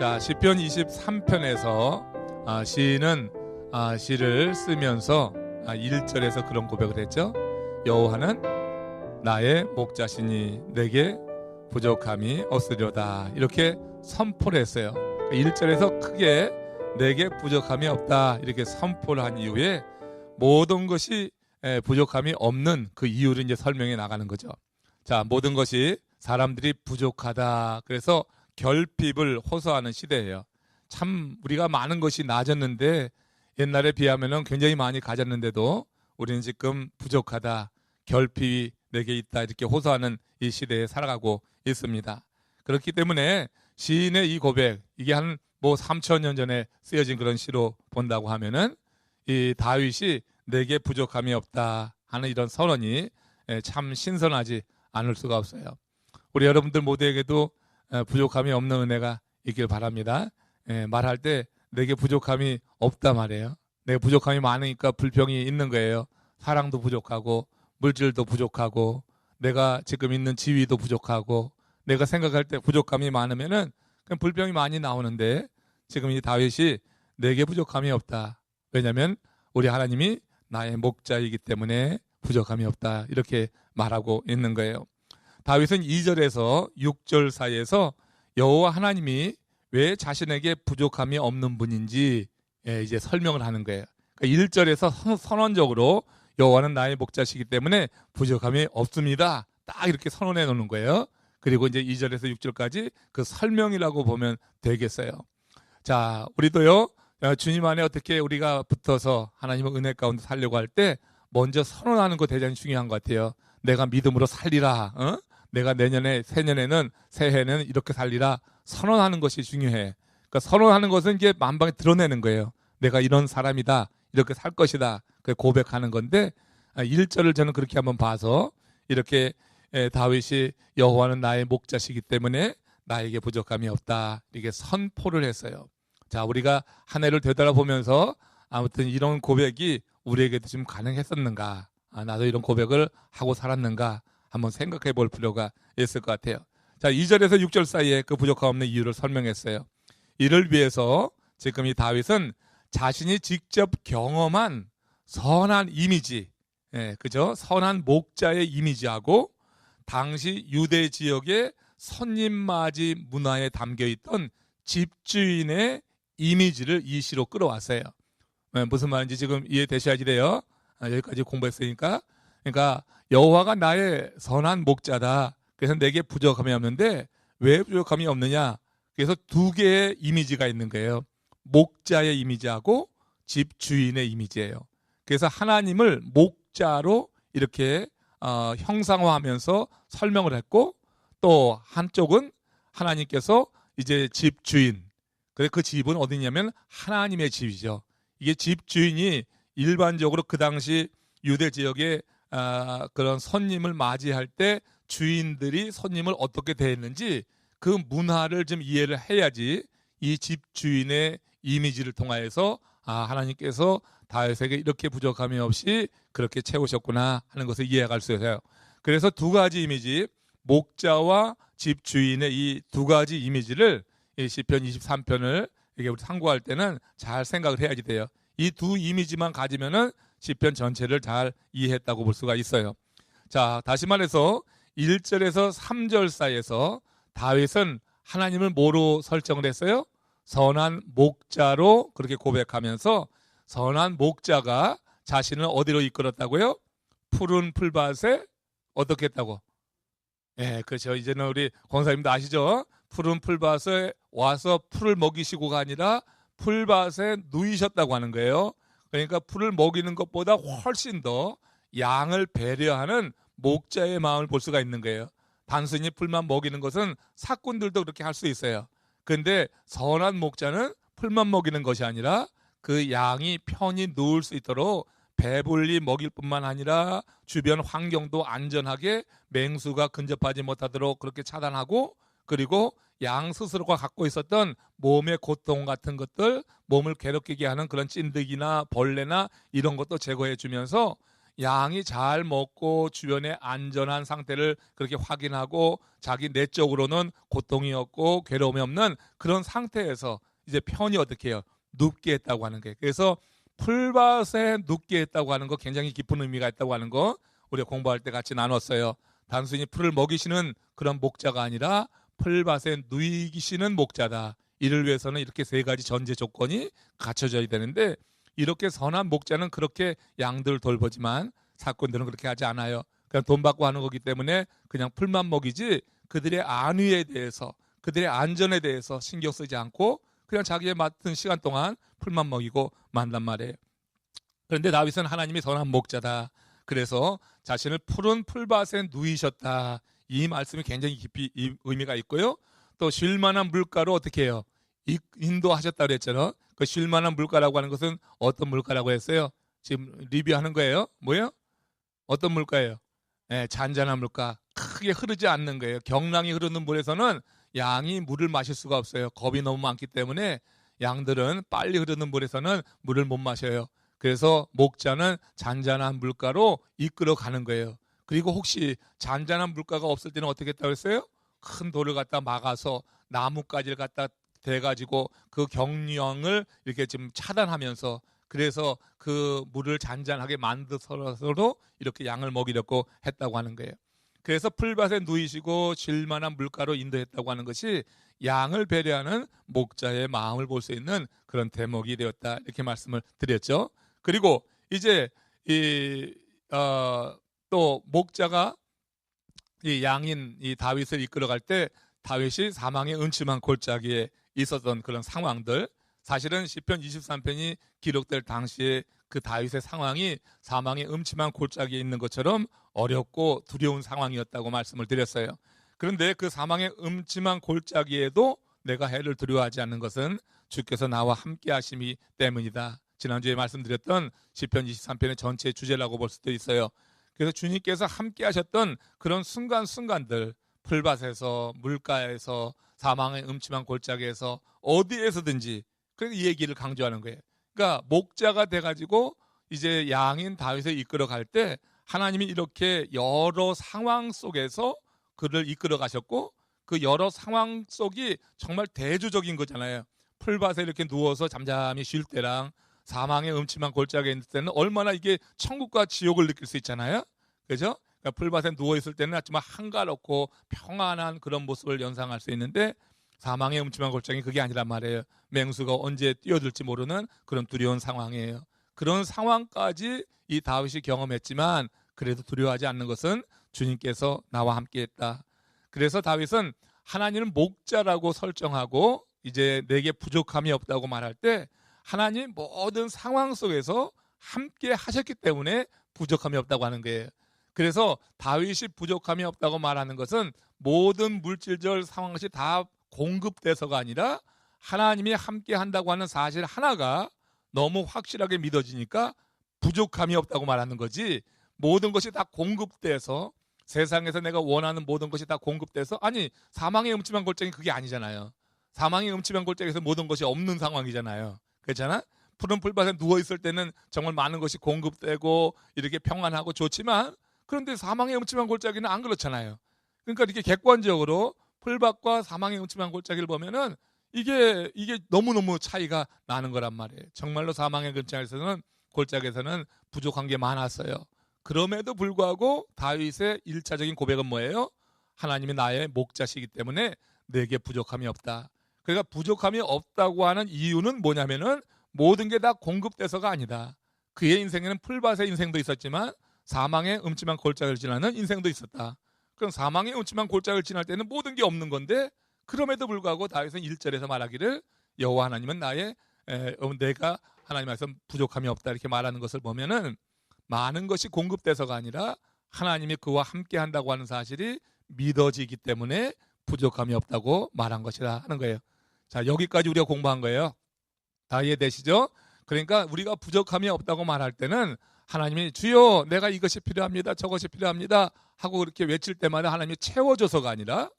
자, 시편 23편에서 시인은 시를 쓰면서 1절에서 그런 고백을 했죠. 여호와는 나의 목자시니 내게 부족함이 없으려다, 이렇게 선포를 했어요. 1절에서 크게 내게 부족함이 없다 이렇게 선포를 한 이후에 모든 것이 부족함이 없는 그 이유를 이제 설명해 나가는 거죠. 자, 모든 것이 사람들이 부족하다, 그래서 결핍을 호소하는 시대예요. 참 우리가 많은 것이 나아졌는데 옛날에 비하면 굉장히 많이 가졌는데도 우리는 지금 부족하다, 결핍이 내게 있다 이렇게 호소하는 이 시대에 살아가고 있습니다. 그렇기 때문에 시인의 이 고백, 이게 한 3,000년 전에 쓰여진 그런 시로 본다고 하면은 이 다윗이 내게 부족함이 없다 하는 이런 선언이 참 신선하지 않을 수가 없어요. 우리 여러분들 모두에게도 부족함이 없는 은혜가 있길 바랍니다. 말할 때 내게 부족함이 없다 말이에요. 내게 부족함이 많으니까 불평이 있는 거예요. 사랑도 부족하고 물질도 부족하고 내가 지금 있는 지위도 부족하고 내가 생각할 때 부족함이 많으면은 그냥 불평이 많이 나오는데, 지금 이 다윗이 내게 부족함이 없다. 왜냐하면 우리 하나님이 나의 목자이기 때문에 부족함이 없다 이렇게 말하고 있는 거예요. 다윗은 2절에서 6절 사이에서 여호와 하나님이 왜 자신에게 부족함이 없는 분인지 이제 설명을 하는 거예요. 그러니까 1절에서 선언적으로 여호와는 나의 목자시기 때문에 부족함이 없습니다, 딱 이렇게 선언해 놓는 거예요. 그리고 이제 2절에서 6절까지 그 설명이라고 보면 되겠어요. 자, 우리도요, 주님 안에 어떻게 우리가 붙어서 하나님의 은혜 가운데 살려고 할 때 먼저 선언하는 거 대단히 중요한 것 같아요. 내가 믿음으로 살리라, 내가 내년에, 새년에는, 새해는 이렇게 살리라, 선언하는 것이 중요해. 그러니까 선언하는 것은 이게 만방에 드러내는 거예요. 내가 이런 사람이다, 이렇게 살 것이다, 고백하는 건데 1절을 저는 그렇게 한번 봐서 이렇게 다윗이 여호와는 나의 목자시기 때문에 나에게 부족함이 없다 이렇게 선포를 했어요. 자, 우리가 한 해를 되돌아보면서 아무튼 이런 고백이 우리에게도 좀 가능했었는가, 나도 이런 고백을 하고 살았는가 한번 생각해 볼 필요가 있을 것 같아요. 자, 2절에서 6절 사이에 그 부족함 없는 이유를 설명했어요. 이를 위해서 지금 이 다윗은 자신이 직접 경험한 선한 이미지, 그죠? 선한 목자의 이미지하고 당시 유대 지역의 손님 맞이 문화에 담겨있던 집주인의 이미지를 이 시로 끌어왔어요. 무슨 말인지 지금 이해되셔야지 돼요. 여기까지 공부했으니까. 그러니까 여호와가 나의 선한 목자다, 그래서 내게 부족함이 없는데 왜 부족함이 없느냐, 그래서 두 개의 이미지가 있는 거예요. 목자의 이미지하고 집주인의 이미지예요. 그래서 하나님을 목자로 이렇게 형상화하면서 설명을 했고, 또 한쪽은 하나님께서 이제 집주인, 그 집은 어디냐면 하나님의 집이죠. 이게 집주인이 일반적으로 그 당시 유대 지역에 그런 손님을 맞이할 때 주인들이 손님을 어떻게 대했는지 그 문화를 좀 이해를 해야지 이 집주인의 이미지를 통하여서 하나님께서 다윗에게 이렇게 부족함이 없이 그렇게 채우셨구나 하는 것을 이해할 수 있어요. 그래서 두 가지 이미지, 목자와 집주인의 이 두 가지 이미지를 이 시편 23편을 이게 우리 상고할 때는 잘 생각을 해야지 돼요. 이 두 이미지만 가지면은 시편 전체를 잘 이해했다고 볼 수가 있어요. 자, 다시 말해서 1절에서 3절 사이에서 다윗은 하나님을 뭐로 설정을 했어요? 선한 목자로 그렇게 고백하면서 선한 목자가 자신을 어디로 이끌었다고요? 푸른 풀밭에 어떻게 했다고? 그렇죠. 이제는 우리 권사님도 아시죠? 푸른 풀밭에 와서 풀을 먹이시고가 아니라 풀밭에 누이셨다고 하는 거예요. 그러니까 풀을 먹이는 것보다 훨씬 더 양을 배려하는 목자의 마음을 볼 수가 있는 거예요. 단순히 풀만 먹이는 것은 사꾼들도 그렇게 할 수 있어요. 그런데 선한 목자는 풀만 먹이는 것이 아니라 그 양이 편히 누울 수 있도록 배불리 먹일 뿐만 아니라 주변 환경도 안전하게 맹수가 근접하지 못하도록 그렇게 차단하고, 그리고 양 스스로가 갖고 있었던 몸의 고통 같은 것들, 몸을 괴롭게 하는 그런 찐득이나 벌레나 이런 것도 제거해 주면서 양이 잘 먹고 주변의 안전한 상태를 그렇게 확인하고 자기 내적으로는 고통이 없고 괴로움이 없는 그런 상태에서 이제 편히 어떻게 해요? 눕게 했다고 하는 거예요. 그래서 풀밭에 눕게 했다고 하는 거 굉장히 깊은 의미가 있다고 하는 거 우리가 공부할 때 같이 나눴어요. 단순히 풀을 먹이시는 그런 목자가 아니라 풀밭에 누이시는 목자다. 이를 위해서는 이렇게 세 가지 전제 조건이 갖춰져야 되는데 이렇게 선한 목자는 그렇게 양들을 돌보지만 사건들은 그렇게 하지 않아요. 그냥 돈 받고 하는 거기 때문에 그냥 풀만 먹이지 그들의 안위에 대해서 그들의 안전에 대해서 신경 쓰지 않고 그냥 자기의 맡은 시간 동안 풀만 먹이고 만단 말이에요. 그런데 다윗은 하나님이 선한 목자다. 그래서 자신을 푸른 풀밭에 누이셨다. 이 말씀이 굉장히 깊이 의미가 있고요. 또 쉴만한 물가로 어떻게 해요? 인도하셨다 그랬잖아요. 그 쉴만한 물가라고 하는 것은 어떤 물가라고 했어요? 지금 리뷰하는 거예요. 뭐예요? 어떤 물가예요? 네, 잔잔한 물가. 크게 흐르지 않는 거예요. 경랑이 흐르는 물에서는 양이 물을 마실 수가 없어요. 겁이 너무 많기 때문에 양들은 빨리 흐르는 물에서는 물을 못 마셔요. 그래서 목자는 잔잔한 물가로 이끌어 가는 거예요. 그리고 혹시 잔잔한 물가가 없을 때는 어떻게 했다고 했어요? 큰 돌을 갖다 막아서 나뭇가지를 갖다 대가지고 그 경령을 이렇게 좀 차단하면서 그래서 그 물을 잔잔하게 만들어서도 이렇게 양을 먹이려고 했다고 하는 거예요. 그래서 풀밭에 누이시고 쉴만한 물가로 인도했다고 하는 것이 양을 배려하는 목자의 마음을 볼 수 있는 그런 대목이 되었다. 이렇게 말씀을 드렸죠. 그리고 이제 또 목자가 이 양인 이 다윗을 이끌어갈 때 다윗이 사망의 음침한 골짜기에 있었던 그런 상황들, 사실은 시편 23편이 기록될 당시에 그 다윗의 상황이 사망의 음침한 골짜기에 있는 것처럼 어렵고 두려운 상황이었다고 말씀을 드렸어요. 그런데 그 사망의 음침한 골짜기에도 내가 해를 두려워하지 않는 것은 주께서 나와 함께 하심이 때문이다. 지난주에 말씀드렸던 시편 23편의 전체 주제라고 볼 수도 있어요. 그래서 주님께서 함께 하셨던 그런 순간순간들, 풀밭에서 물가에서 사망의 음침한 골짜기에서 어디에서든지 그래서 이 얘기를 강조하는 거예요. 그러니까 목자가 돼가지고 이제 양인 다윗을 이끌어 갈 때 하나님이 이렇게 여러 상황 속에서 그를 이끌어 가셨고 그 여러 상황 속이 정말 대조적인 거잖아요. 풀밭에 이렇게 누워서 잠잠히 쉴 때랑 사망의 음침한 골짜기에 있을 때는 얼마나 이게 천국과 지옥을 느낄 수 있잖아요. 그죠? 그러니까 풀밭에 누워 있을 때는 정말 한가롭고 평안한 그런 모습을 연상할 수 있는데 사망의 음침한 골짜기 그게 아니란 말이에요. 맹수가 언제 뛰어들지 모르는 그런 두려운 상황이에요. 그런 상황까지 이 다윗이 경험했지만 그래도 두려워하지 않는 것은 주님께서 나와 함께했다. 그래서 다윗은 하나님은 목자라고 설정하고 이제 내게 부족함이 없다고 말할 때 하나님 모든 상황 속에서 함께 하셨기 때문에 부족함이 없다고 하는 거예요. 그래서 다윗이 부족함이 없다고 말하는 것은 모든 물질적 상황이 다 공급돼서가 아니라 하나님이 함께 한다고 하는 사실 하나가 너무 확실하게 믿어지니까 부족함이 없다고 말하는 거지, 모든 것이 다 공급돼서 세상에서 내가 원하는 모든 것이 다 공급돼서, 아니 사망의 음침한 골짜기 그게 아니잖아요. 사망의 음침한 골짜기에서 모든 것이 없는 상황이잖아요. 그렇잖아? 푸른 풀밭에 누워있을 때는 정말 많은 것이 공급되고 이렇게 평안하고 좋지만 그런데 사망의 음침한 골짜기는 안 그렇잖아요. 그러니까 이렇게 객관적으로 풀밭과 사망의 음침한 골짜기를 보면은 이게 너무너무 차이가 나는 거란 말이에요. 정말로 사망의 골짜기에서는 부족한 게 많았어요. 그럼에도 불구하고 다윗의 1차적인 고백은 뭐예요? 하나님이 나의 목자시기 때문에 내게 부족함이 없다. 그러니까 부족함이 없다고 하는 이유는 뭐냐면은 모든 게 다 공급돼서가 아니다. 그의 인생에는 풀밭의 인생도 있었지만 사망의 음침한 골짜기를 지나는 인생도 있었다. 그럼 사망의 음침한 골짜기를 지날 때는 모든 게 없는 건데 그럼에도 불구하고 다윗은 1절에서 말하기를 여호와 하나님은 내가 하나님 앞에서 부족함이 없다 이렇게 말하는 것을 보면은 많은 것이 공급돼서가 아니라 하나님이 그와 함께 한다고 하는 사실이 믿어지기 때문에 부족함이 없다고 말한 것이다 하는 거예요. 자, 여기까지 우리가 공부한 거예요. 다 이해되시죠? 그러니까 우리가 부족함이 없다고 말할 때는 하나님이 주여 내가 이것이 필요합니다, 저것이 필요합니다 하고 그렇게 외칠 때마다 하나님이 채워줘서가 아니라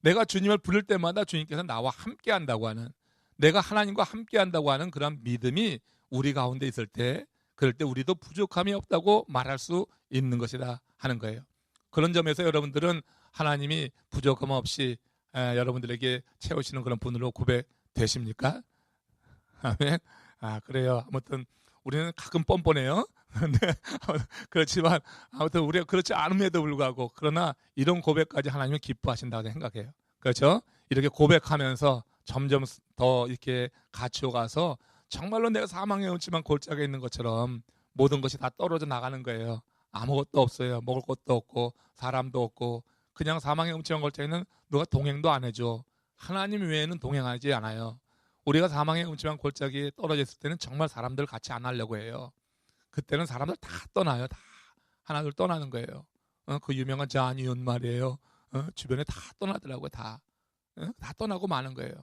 내가 주님을 부를 때마다 주님께서 나와 함께 한다고 하는, 내가 하나님과 함께 한다고 하는 그런 믿음이 우리 가운데 있을 때 그럴 때 우리도 부족함이 없다고 말할 수 있는 것이다 하는 거예요. 그런 점에서 여러분들은 하나님이 부족함 없이 여러분들에게 채우시는 그런 분으로 고백되십니까? 아멘. 그래요. 아무튼 우리는 가끔 뻔뻔해요. 네. 그렇지만 아무튼 우리가 그렇지 않음에도 불구하고 그러나 이런 고백까지 하나님은 기뻐하신다고 생각해요. 그렇죠? 이렇게 고백하면서 점점 더 이렇게 갖추어가서 정말로 내가 사망에 얹지만 골짜기에 있는 것처럼 모든 것이 다 떨어져 나가는 거예요. 아무것도 없어요. 먹을 것도 없고 사람도 없고 그냥 사망에 얹지만 골짜기는 누가 동행도 안 해줘. 하나님 외에는 동행하지 않아요. 우리가 사망에 얹지만 골짜기에 떨어져 있을 때는 정말 사람들 같이 안 하려고 해요. 그때는 사람들 다 떠나요. 다 하나둘 떠나는 거예요. 그 유명한 잔이온 말이에요. 주변에 다 떠나더라고요. 다 떠나고 마는 거예요.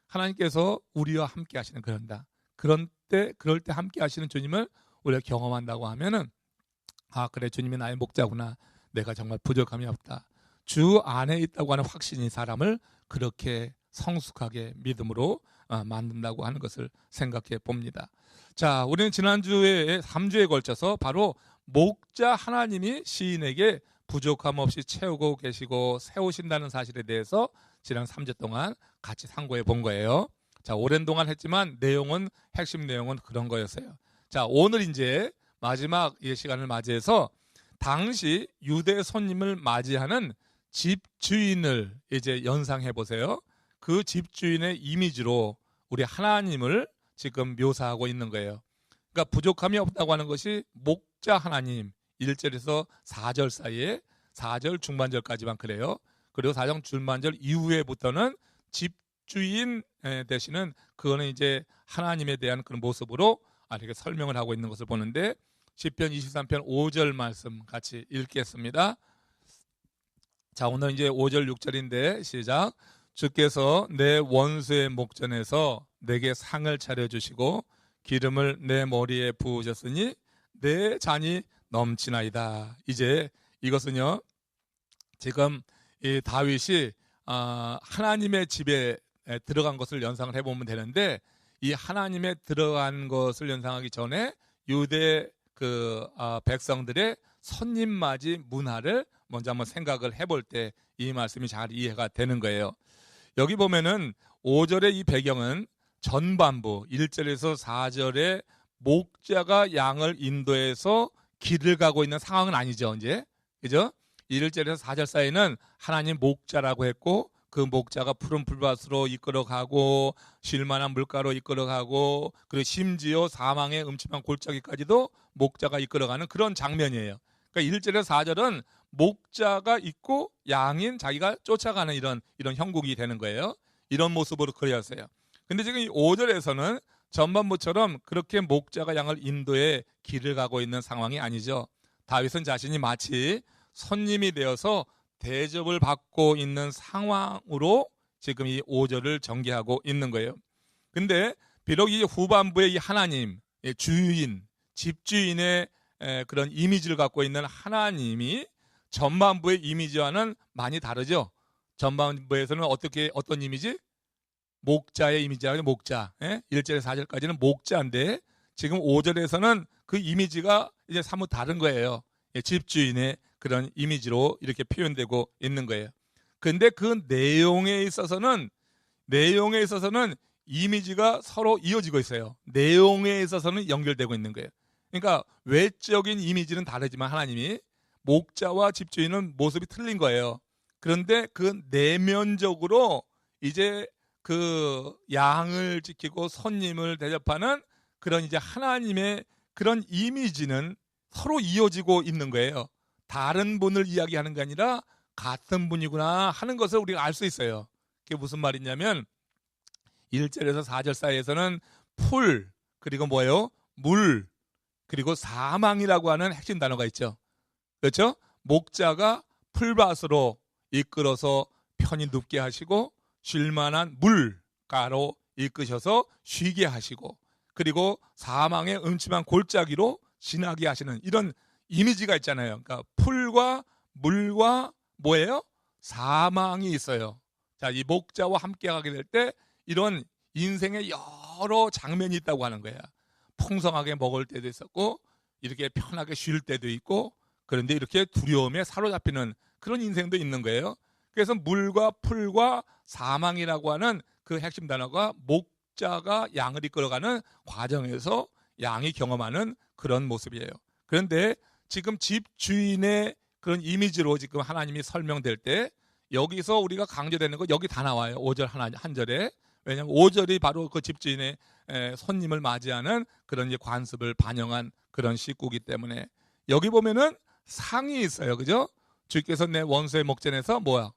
하나님께서 우리와 함께 하시는 그럴 때 함께 하시는 주님을 우리가 경험한다고 하면은 그래, 주님이 나의 목자구나. 내가 정말 부족함이 없다. 주 안에 있다고 하는 확신이 사람을 그렇게 성숙하게 믿음으로 만든다고 하는 것을 생각해 봅니다. 자, 우리는 지난주에 3주에 걸쳐서 바로 목자 하나님이 시인에게 부족함 없이 채우고 계시고 세우신다는 사실에 대해서 지난 3주 동안 같이 상고해 본 거예요. 자, 오랜 동안 했지만 핵심 내용은 그런 거였어요. 자, 오늘 이제 마지막 시간을 맞이해서 당시 유대 손님을 맞이하는 집주인을 이제 연상해 보세요. 그 집주인의 이미지로 우리 하나님을 지금 묘사하고 있는 거예요. 그러니까 부족함이 없다고 하는 것이 목자 하나님 1절에서 4절 사이에 4절 중반절까지만 그래요. 그리고 4절 중반절 이후에부터는 집주인 되시는 그거는 이제 하나님에 대한 그런 모습으로 이렇게 설명을 하고 있는 것을 보는데 시편 23편 5절 말씀 같이 읽겠습니다. 자, 오늘 이제 5절 6절인데 시작. 주께서 내 원수의 목전에서 내게 상을 차려주시고 기름을 내 머리에 부으셨으니 내 잔이 넘치나이다. 이제 이것은요, 지금 이 다윗이 하나님의 집에 들어간 것을 연상을 해보면 되는데, 이 하나님에 들어간 것을 연상하기 전에 유대 백성들의 손님 맞이 문화를 먼저 한번 생각을 해볼 때 이 말씀이 잘 이해가 되는 거예요. 여기 보면은 5절의 이 배경은 전반부 1절에서 4절에 목자가 양을 인도해서 길을 가고 있는 상황은 아니죠. 이제 그죠? 1절에서 4절 사이는 하나님 목자라고 했고 그 목자가 푸른 풀밭으로 이끌어가고 쉴만한 물가로 이끌어가고 그리고 심지어 사망의 음침한 골짜기까지도 목자가 이끌어가는 그런 장면이에요. 그러니까 1절에서 4절은 목자가 있고 양인 자기가 쫓아가는 이런 형국이 되는 거예요. 이런 모습으로 그려졌어요. 근데 지금 이 5절에서는 전반부처럼 그렇게 목자가 양을 인도해 길을 가고 있는 상황이 아니죠. 다윗은 자신이 마치 손님이 되어서 대접을 받고 있는 상황으로 지금 이 5절을 전개하고 있는 거예요. 근데 비록 이 후반부에 이 하나님, 주인, 집주인의 그런 이미지를 갖고 있는 하나님이 전반부의 이미지와는 많이 다르죠. 전반부에서는 어떤 이미지? 목자의 이미지라고 목자. 1절에서 4절까지는 목자인데 지금 5절에서는 그 이미지가 이제 사뭇 다른 거예요. 집주인의 그런 이미지로 이렇게 표현되고 있는 거예요. 근데 그 내용에 있어서는 이미지가 서로 이어지고 있어요. 내용에 있어서는 연결되고 있는 거예요. 그러니까 외적인 이미지는 다르지만 하나님이 목자와 집주인은 모습이 틀린 거예요. 그런데 그 내면적으로 이제 그 양을 지키고 손님을 대접하는 그런 이제 하나님의 그런 이미지는 서로 이어지고 있는 거예요. 다른 분을 이야기하는 게 아니라 같은 분이구나 하는 것을 우리가 알 수 있어요. 그게 무슨 말이냐면 1절에서 4절 사이에서는 풀, 그리고 뭐예요? 물, 그리고 사망이라고 하는 핵심 단어가 있죠. 그렇죠? 목자가 풀밭으로 이끌어서 편히 눕게 하시고 쉴만한 물가로 이끄셔서 쉬게 하시고 그리고 사망의 음침한 골짜기로 지나게 하시는 이런 이미지가 있잖아요. 그러니까 풀과 물과 뭐예요? 사망이 있어요. 자, 이 목자와 함께 가게 될 때 이런 인생의 여러 장면이 있다고 하는 거예요. 풍성하게 먹을 때도 있었고 이렇게 편하게 쉴 때도 있고 그런데 이렇게 두려움에 사로잡히는 그런 인생도 있는 거예요. 그래서 물과 풀과 사망이라고 하는 그 핵심 단어가 목자가 양을 이끌어가는 과정에서 양이 경험하는 그런 모습이에요. 그런데 지금 집주인의 그런 이미지로 지금 하나님이 설명될 때 여기서 우리가 강조되는 거 여기 다 나와요. 5절 한 절에. 왜냐하면 5절이 바로 그 집주인의 손님을 맞이하는 그런 이제 관습을 반영한 그런 식구이기 때문에 여기 보면은 상이 있어요. 그죠? 주께서 내 원수의 목전에서 뭐야?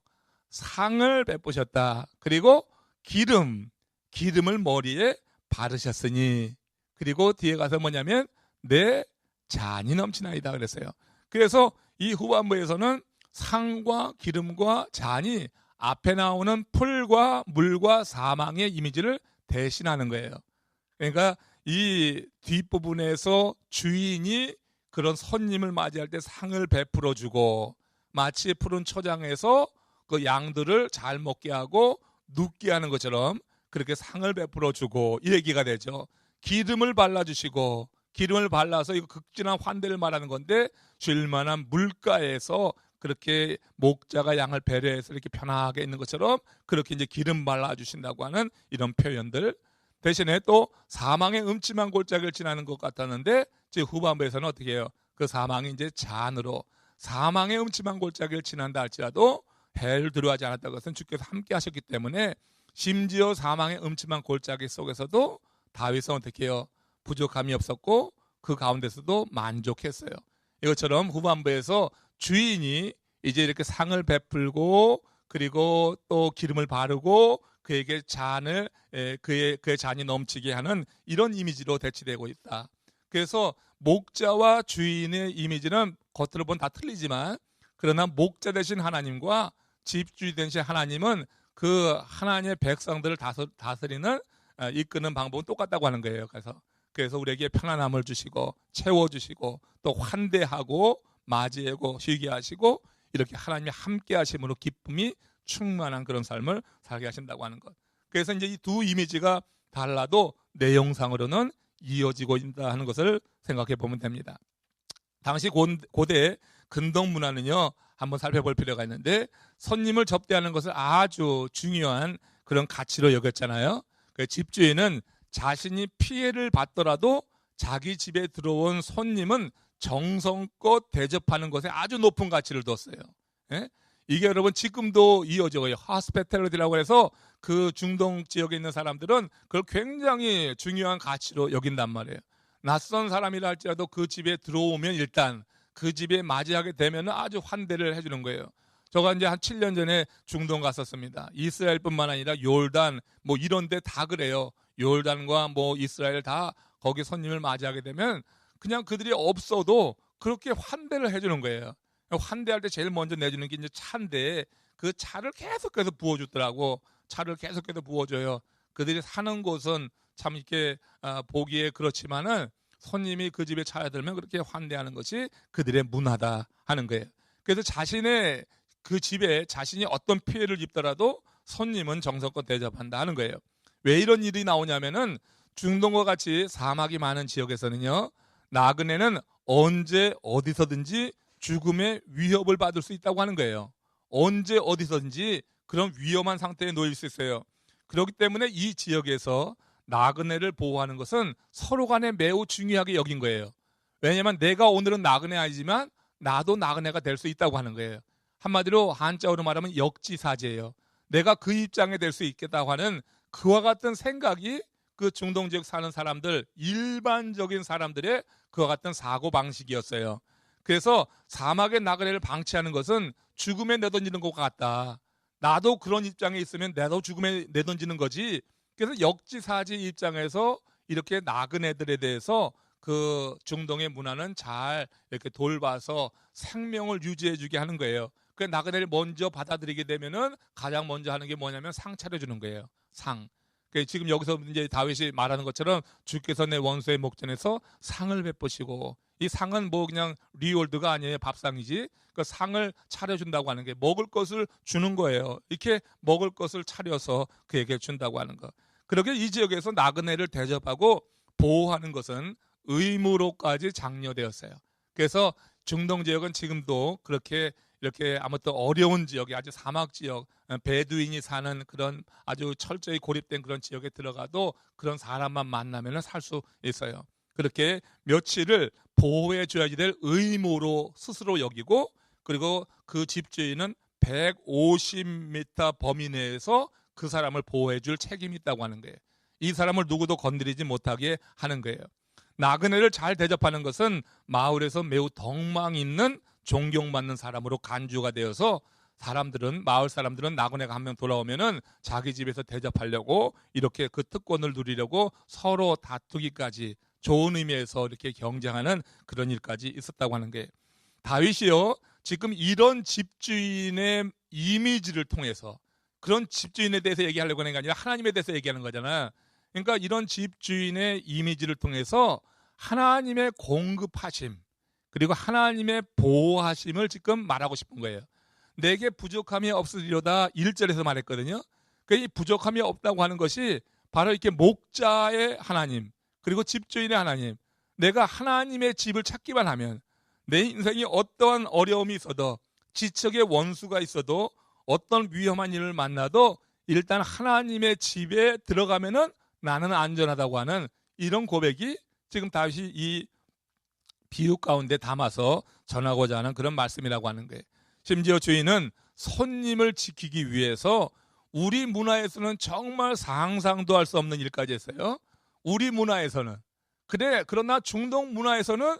상을 베푸셨다. 그리고 기름을 머리에 바르셨으니 그리고 뒤에 가서 뭐냐면 내 잔이 넘치나이다 그랬어요. 그래서 이 후반부에서는 상과 기름과 잔이 앞에 나오는 풀과 물과 사망의 이미지를 대신하는 거예요. 그러니까 이 뒷부분에서 주인이 그런 손님을 맞이할 때 상을 베풀어 주고 마치 푸른 초장에서 그 양들을 잘 먹게 하고 눕게 하는 것처럼 그렇게 상을 베풀어 주고 이 얘기가 되죠. 기름을 발라주시고 기름을 발라서 이거 극진한 환대를 말하는 건데 쉴만한 물가에서 그렇게 목자가 양을 배려해서 이렇게 편하게 있는 것처럼 그렇게 이제 기름 발라주신다고 하는 이런 표현들 대신에 또 사망의 음침한 골짜기를 지나는 것 같았는데 지금 후반부에서는 어떻게 해요? 그 사망이 이제 잔으로 사망의 음침한 골짜기를 지난다 할지라도 해를 두려워하지 않았다는 것은 주께서 함께 하셨기 때문에 심지어 사망의 음침한 골짜기 속에서도 다윗은 어떻게 해요? 부족함이 없었고 그 가운데서도 만족했어요. 이것처럼 후반부에서 주인이 이제 이렇게 상을 베풀고 그리고 또 기름을 바르고 그에게 그의 잔이 넘치게 하는 이런 이미지로 대치되고 있다. 그래서 목자와 주인의 이미지는 겉으로 보면 다 틀리지만 그러나 목자 되신 하나님과 집주인 되신 하나님은 그 하나님의 백성들을 다스리는 이끄는 방법은 똑같다고 하는 거예요. 그래서 우리에게 편안함을 주시고 채워주시고 또 환대하고 맞이하고 쉬게 하시고 이렇게 하나님이 함께 하심으로 기쁨이 충만한 그런 삶을 살게 하신다고 하는 것. 그래서 이제 이 두 이미지가 달라도 내용상으로는 이어지고 있다 하는 것을 생각해 보면 됩니다. 당시 고대 근동 문화는요 한번 살펴볼 필요가 있는데 손님을 접대하는 것을 아주 중요한 그런 가치로 여겼잖아요. 그 집주인은 자신이 피해를 받더라도 자기 집에 들어온 손님은 정성껏 대접하는 것에 아주 높은 가치를 뒀어요. 예? 이게 여러분 지금도 이어져요. hospitality라고 해서 그 중동 지역에 있는 사람들은 그걸 굉장히 중요한 가치로 여긴단 말이에요. 낯선 사람이라 할지라도 그 집에 들어오면 일단 그 집에 맞이하게 되면 아주 환대를 해주는 거예요. 제가 이제 한 7년 전에 중동 갔었습니다. 이스라엘뿐만 아니라 요르단 뭐 이런 데 다 그래요. 요르단과 뭐 이스라엘 다 거기 손님을 맞이하게 되면 그냥 그들이 없어도 그렇게 환대를 해주는 거예요. 환대할 때 제일 먼저 내주는 게 이제 차인데 그 차를 계속해서 부어주더라고. 차를 계속해서 부어줘요. 그들이 사는 곳은 참 이렇게 보기에 그렇지만은 손님이 그 집에 차려들면 그렇게 환대하는 것이 그들의 문화다 하는 거예요. 그래서 자신의 그 집에 자신이 어떤 피해를 입더라도 손님은 정성껏 대접한다 하는 거예요. 왜 이런 일이 나오냐면은 중동과 같이 사막이 많은 지역에서는요 나그네는 언제 어디서든지 죽음의 위협을 받을 수 있다고 하는 거예요. 언제 어디서든지 그런 위험한 상태에 놓일 수 있어요. 그렇기 때문에 이 지역에서 나그네를 보호하는 것은 서로 간에 매우 중요하게 여긴 거예요. 왜냐하면 내가 오늘은 나그네 아니지만 나도 나그네가 될 수 있다고 하는 거예요. 한마디로 한자어로 말하면 역지사지예요. 내가 그 입장에 될 수 있겠다고 하는 그와 같은 생각이 그 중동 지역 사는 사람들 일반적인 사람들의 그와 같은 사고방식이었어요. 그래서 사막의 나그네를 방치하는 것은 죽음에 내던지는 것 같다. 나도 그런 입장에 있으면 나도 죽음에 내던지는 거지. 그래서 역지사지 입장에서 이렇게 나그네들에 대해서 그 중동의 문화는 잘 이렇게 돌봐서 생명을 유지해 주게 하는 거예요. 그 나그네를 먼저 받아들이게 되면은 가장 먼저 하는 게 뭐냐면 상 차려주는 거예요. 상. 지금 여기서 이제 다윗이 말하는 것처럼 주께서 내 원수의 목전에서 상을 베푸시고 이 상은 뭐 그냥 리월드가 아니에요. 밥상이지. 그 상을 차려준다고 하는 게 먹을 것을 주는 거예요. 이렇게 먹을 것을 차려서 그에게 준다고 하는 거. 그렇게 이 지역에서 나그네를 대접하고 보호하는 것은 의무로까지 장려되었어요. 그래서 중동 지역은 지금도 그렇게 이렇게 아무튼 어려운 지역이 아주 사막 지역, 베두인이 사는 그런 아주 철저히 고립된 그런 지역에 들어가도 그런 사람만 만나면 살 수 있어요. 그렇게 며칠을 보호해 줘야지 될 의무로 스스로 여기고, 그리고 그 집주인은 150m 범위 내에서 그 사람을 보호해 줄 책임이 있다고 하는 거예요. 이 사람을 누구도 건드리지 못하게 하는 거예요. 나그네를 잘 대접하는 것은 마을에서 매우 덕망 있는 존경받는 사람으로 간주가 되어서 마을 사람들은 나그네가 한 명 돌아오면은 자기 집에서 대접하려고 이렇게 그 특권을 누리려고 서로 다투기까지, 좋은 의미에서 이렇게 경쟁하는 그런 일까지 있었다고 하는 게, 다윗이요 지금 이런 집주인의 이미지를 통해서, 그런 집주인에 대해서 얘기하려고 하는 게 아니라 하나님에 대해서 얘기하는 거잖아. 그러니까 이런 집주인의 이미지를 통해서 하나님의 공급하심, 그리고 하나님의 보호하심을 지금 말하고 싶은 거예요. 내게 부족함이 없으리로다 1절에서 말했거든요. 이 부족함이 없다고 하는 것이 바로 이렇게 목자의 하나님, 그리고 집주인의 하나님, 내가 하나님의 집을 찾기만 하면 내 인생이 어떠한 어려움이 있어도, 지척의 원수가 있어도, 어떤 위험한 일을 만나도 일단 하나님의 집에 들어가면은 나는 안전하다고 하는 이런 고백이 지금 다윗이 이 비유 가운데 담아서 전하고자 하는 그런 말씀이라고 하는 거예요. 심지어 주인은 손님을 지키기 위해서 우리 문화에서는 정말 상상도 할 수 없는 일까지 했어요. 우리 문화에서는. 그러나 중동 문화에서는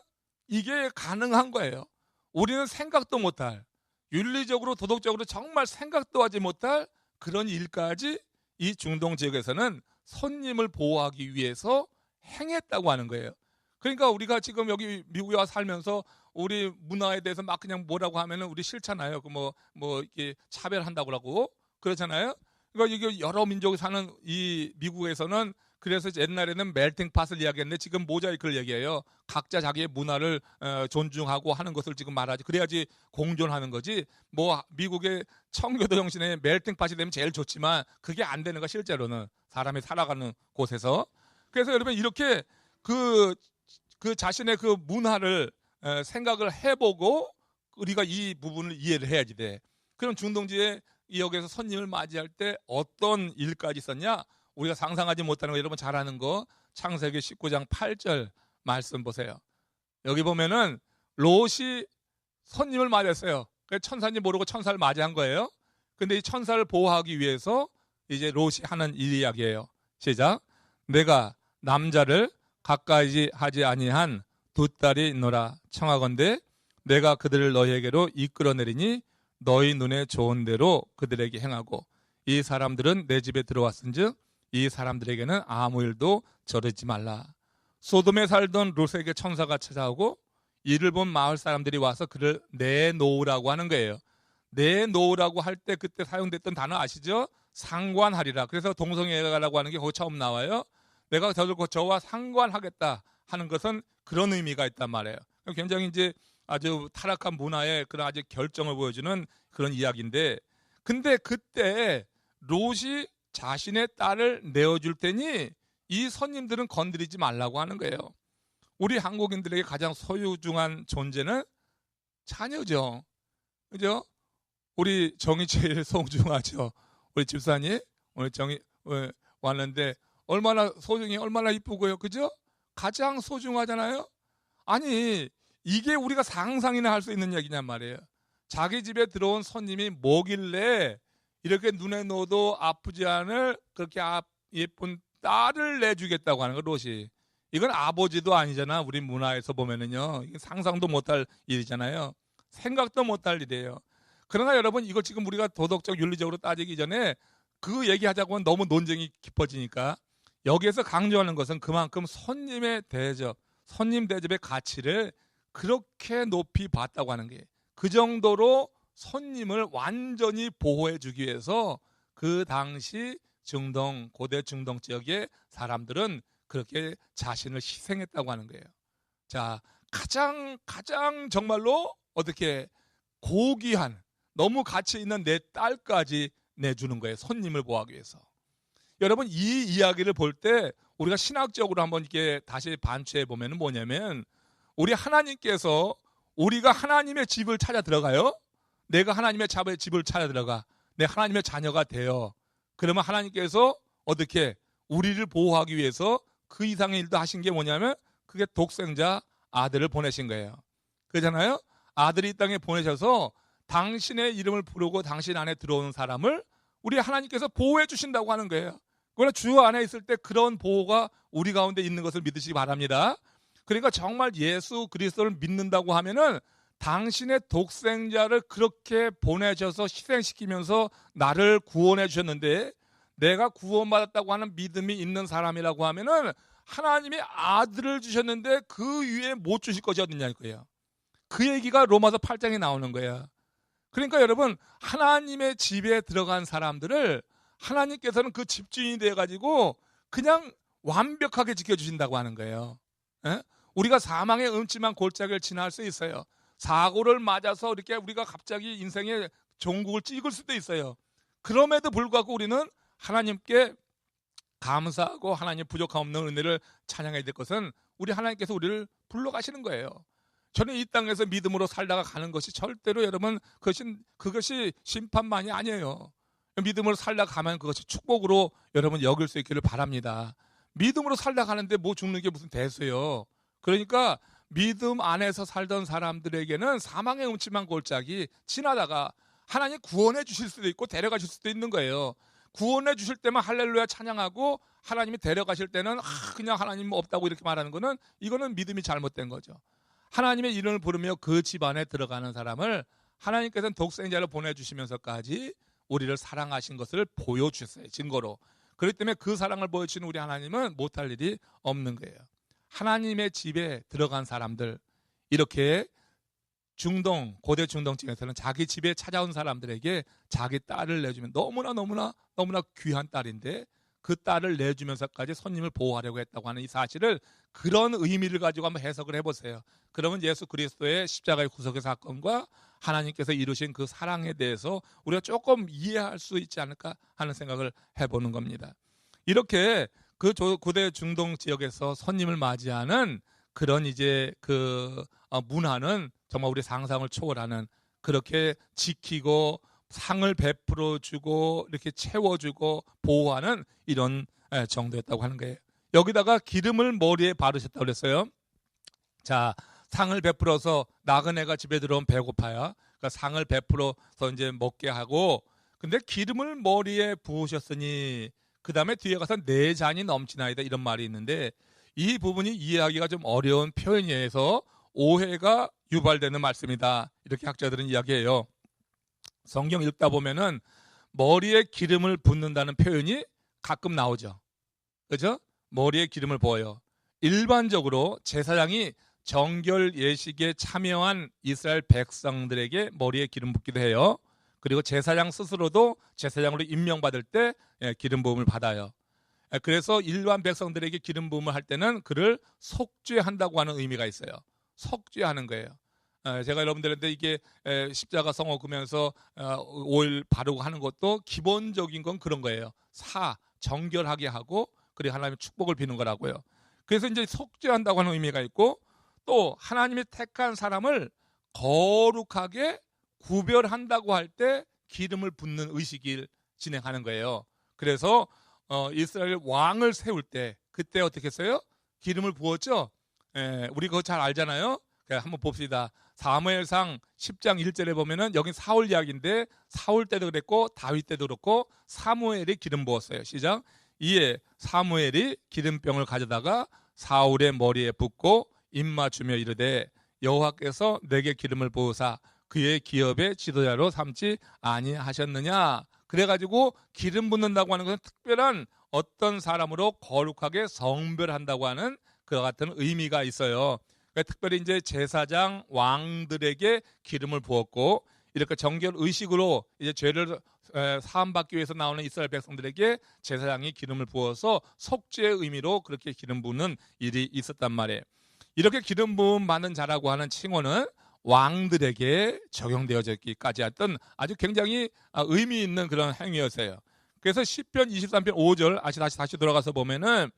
이게 가능한 거예요. 우리는 생각도 못할, 윤리적으로 도덕적으로 정말 생각도 하지 못할 그런 일까지 이 중동 지역에서는 손님을 보호하기 위해서 행했다고 하는 거예요. 그러니까 우리가 지금 여기 미국에 와서 살면서 우리 문화에 대해서 막 그냥 뭐라고 하면은 우리 싫잖아요. 이렇게 차별한다고 하고 그렇잖아요. 그러니까 이게 여러 민족이 사는 이 미국에서는, 그래서 옛날에는 멜팅 팟을 이야기했는데 지금 모자이크를 얘기해요. 각자 자기의 문화를 존중하고 하는 것을 지금 말하지. 그래야지 공존하는 거지. 미국의 청교도 정신의 멜팅 팟이 되면 제일 좋지만 그게 안 되는 거 실제로는 사람이 살아가는 곳에서. 그래서 여러분 이렇게 그 자신의 그 문화를 생각을 해보고 우리가 이 부분을 이해를 해야지 돼. 그럼 중동지의 지역에서 손님을 맞이할 때 어떤 일까지 있었냐? 우리가 상상하지 못하는 거, 여러분 잘 아는 거, 창세기 19장 8절 말씀 보세요. 여기 보면은 롯이 손님을 맞았어요. 천사인지 모르고 천사를 맞이한 거예요. 근데 이 천사를 보호하기 위해서 이제 롯이 하는 일 이야기예요. 시작. 내가 남자를 가까이 하지 아니한 두 딸이 있노라. 청하건대 내가 그들을 너희에게로 이끌어내리니 너희 눈에 좋은 대로 그들에게 행하고, 이 사람들은 내 집에 들어왔은즉 이 사람들에게는 아무 일도 저르지 말라. 소돔에 살던 롯에게 천사가 찾아오고 이를 본 마을 사람들이 와서 그를 내놓으라고 하는 거예요. 내놓으라고 할 때 그때 사용됐던 단어 아시죠? 상관하리라. 그래서 동성애가라고 하는 게 거기 처음 나와요. 내가 저와 상관하겠다 하는 것은 그런 의미가 있단 말이에요. 굉장히 이제 아주 타락한 문화의 그런 아주 결정을 보여주는 그런 이야기인데, 근데 그때 롯이 자신의 딸을 내어줄 테니 이 손님들은 건드리지 말라고 하는 거예요. 우리 한국인들에게 가장 소유중한 존재는 자녀죠. 그죠? 우리 정이 제일 소중하죠. 우리 집사님 오늘 정이 왔는데 얼마나 소중히, 얼마나 이쁘고요. 그죠? 가장 소중하잖아요. 아니 이게 우리가 상상이나 할 수 있는 얘기냔 말이에요. 자기 집에 들어온 손님이 뭐길래 이렇게 눈에 넣어도 아프지 않을 그렇게 예쁜 딸을 내주겠다고 하는 거, 롯이. 이건 아버지도 아니잖아. 우리 문화에서 보면은요, 이게 상상도 못할 일이잖아요. 생각도 못할 일이에요. 그러나 여러분, 이걸 지금 우리가 도덕적 윤리적으로 따지기 전에 그 얘기하자고 하면 너무 논쟁이 깊어지니까 여기에서 강조하는 것은 그만큼 손님의 대접, 손님 대접의 가치를 그렇게 높이 봤다고 하는 게, 그 정도로 손님을 완전히 보호해 주기 위해서 그 당시 고대 중동 지역의 사람들은 그렇게 자신을 희생했다고 하는 거예요. 자, 가장 정말로 어떻게 고귀한, 너무 가치 있는 내 딸까지 내주는 거예요. 손님을 보호하기 위해서. 여러분 이 이야기를 볼 때 우리가 신학적으로 한번 이렇게 다시 반추해 보면은 뭐냐면 우리 하나님께서 우리가 하나님의 집을 찾아 들어가요. 내가 하나님의 집을 찾아 들어가. 내 하나님의 자녀가 돼요. 그러면 하나님께서 어떻게 우리를 보호하기 위해서 그 이상의 일도 하신 게 뭐냐면 그게 독생자 아들을 보내신 거예요. 그렇잖아요. 아들이 이 땅에 보내셔서 당신의 이름을 부르고 당신 안에 들어오는 사람을 우리 하나님께서 보호해 주신다고 하는 거예요. 그러나 주 안에 있을 때 그런 보호가 우리 가운데 있는 것을 믿으시기 바랍니다. 그러니까 정말 예수 그리스도를 믿는다고 하면은 당신의 독생자를 그렇게 보내셔서 희생시키면서 나를 구원해 주셨는데 내가 구원받았다고 하는 믿음이 있는 사람이라고 하면은 하나님이 아들을 주셨는데 그 위에 못 주실 것이 어딨냐 이거예요. 그 얘기가 로마서 8장에 나오는 거예요. 그러니까 여러분 하나님의 집에 들어간 사람들을 하나님께서는 그 집주인이 돼가지고 그냥 완벽하게 지켜주신다고 하는 거예요. 에? 우리가 사망의 음침한 골짜기를 지날 수 있어요. 사고를 맞아서 이렇게 우리가 갑자기 인생의 종국을 찍을 수도 있어요. 그럼에도 불구하고 우리는 하나님께 감사하고 하나님 부족함 없는 은혜를 찬양해야 될 것은 우리 하나님께서 우리를 불러가시는 거예요. 저는 이 땅에서 믿음으로 살다가 가는 것이 절대로 여러분 그것이 심판만이 아니에요. 믿음으로 살다가 가면 그것이 축복으로 여러분 여길 수 있기를 바랍니다. 믿음으로 살다가 가는데 뭐 죽는 게 무슨 대수예요. 그러니까 믿음 안에서 살던 사람들에게는 사망의 음침한 골짜기 지나다가 하나님 구원해 주실 수도 있고 데려가실 수도 있는 거예요. 구원해 주실 때만 할렐루야 찬양하고 하나님이 데려가실 때는 그냥 하나님 없다고 이렇게 말하는 거는 이거는 믿음이 잘못된 거죠. 하나님의 이름을 부르며 그 집안에 들어가는 사람을 하나님께서는 독생자를 보내주시면서까지 우리를 사랑하신 것을 보여주셨어요. 증거로. 그렇기 때문에 그 사랑을 보여주시는 우리 하나님은 못할 일이 없는 거예요. 하나님의 집에 들어간 사람들, 이렇게 고대 중동층에서는 자기 집에 찾아온 사람들에게 자기 딸을 내주면 너무나 귀한 딸인데 그 딸을 내주면서까지 손님을 보호하려고 했다고 하는 이 사실을 그런 의미를 가지고 한번 해석을 해보세요. 그러면 예수 그리스도의 십자가의 구속의 사건과 하나님께서 이루신 그 사랑에 대해서 우리가 조금 이해할 수 있지 않을까 하는 생각을 해보는 겁니다. 이렇게 그 고대 중동 지역에서 손님을 맞이하는 그런 이제 그 문화는 정말 우리 상상을 초월하는, 그렇게 지키고 상을 베풀어 주고 이렇게 채워주고 보호하는 이런 정도였다고 하는 거예요. 여기다가 기름을 머리에 바르셨다고 그랬어요. 자, 상을 베풀어서 나그네가 집에 들어오면 배고파요. 그러니까 상을 베풀어서 이제 먹게 하고, 근데 기름을 머리에 부으셨으니 그 다음에 뒤에 가서 내 잔이 넘치나이다 이런 말이 있는데, 이 부분이 이해하기가 좀 어려운 표현이어서 오해가 유발되는 말씀이다, 이렇게 학자들은 이야기해요. 성경 읽다 보면은 머리에 기름을 붓는다는 표현이 가끔 나오죠. 그죠? 머리에 기름을 부어요. 일반적으로 제사장이 정결 예식에 참여한 이스라엘 백성들에게 머리에 기름 붓기도 해요. 그리고 제사장 스스로도 제사장으로 임명받을 때 기름 부음을 받아요. 그래서 일반 백성들에게 기름 부음을 할 때는 그를 속죄한다고 하는 의미가 있어요. 속죄하는 거예요. 제가 여러분들한테 이게 십자가 성호 그면서 오일 바르고 하는 것도 기본적인 건 그런 거예요. 정결하게 하고 그리고 하나님의 축복을 비는 거라고요. 그래서 이제 속죄한다고 하는 의미가 있고, 또 하나님이 택한 사람을 거룩하게 구별한다고 할 때 기름을 붓는 의식을 진행하는 거예요. 그래서 이스라엘 왕을 세울 때 그때 어떻게 했어요? 기름을 부었죠. 우리 그거 잘 알잖아요. 한번 봅시다. 사무엘상 10장 1절에 보면은 여기 사울 이야기인데, 사울 때도 그랬고 다윗 때도 그렇고 사무엘이 기름 부었어요. 시작. 이에 사무엘이 기름병을 가져다가 사울의 머리에 붓고 입맞추며 이르되 여호와께서 내게 기름을 부으사 그의 기업의 지도자로 삼지 아니하셨느냐. 그래가지고 기름 붓는다고 하는 것은 특별한 어떤 사람으로 거룩하게 성별한다고 하는 그와 같은 의미가 있어요. 그러니까 특별히 이제 제사장 왕들에게 기름을 부었고, 이렇게 정결 의식으로 이제 죄를 사함받기 위해서 나오는 이스라엘 백성들에게 제사장이 기름을 부어서 속죄의 의미로 그렇게 기름 부는 일이 있었단 말이에요. 이렇게 기름 부음 받는 자라고 하는 칭호는 왕들에게 적용되어졌기까지 했던 아주 굉장히 의미 있는 그런 행위였어요. 그래서 시편 23편 5절 다시 돌아가서 보면은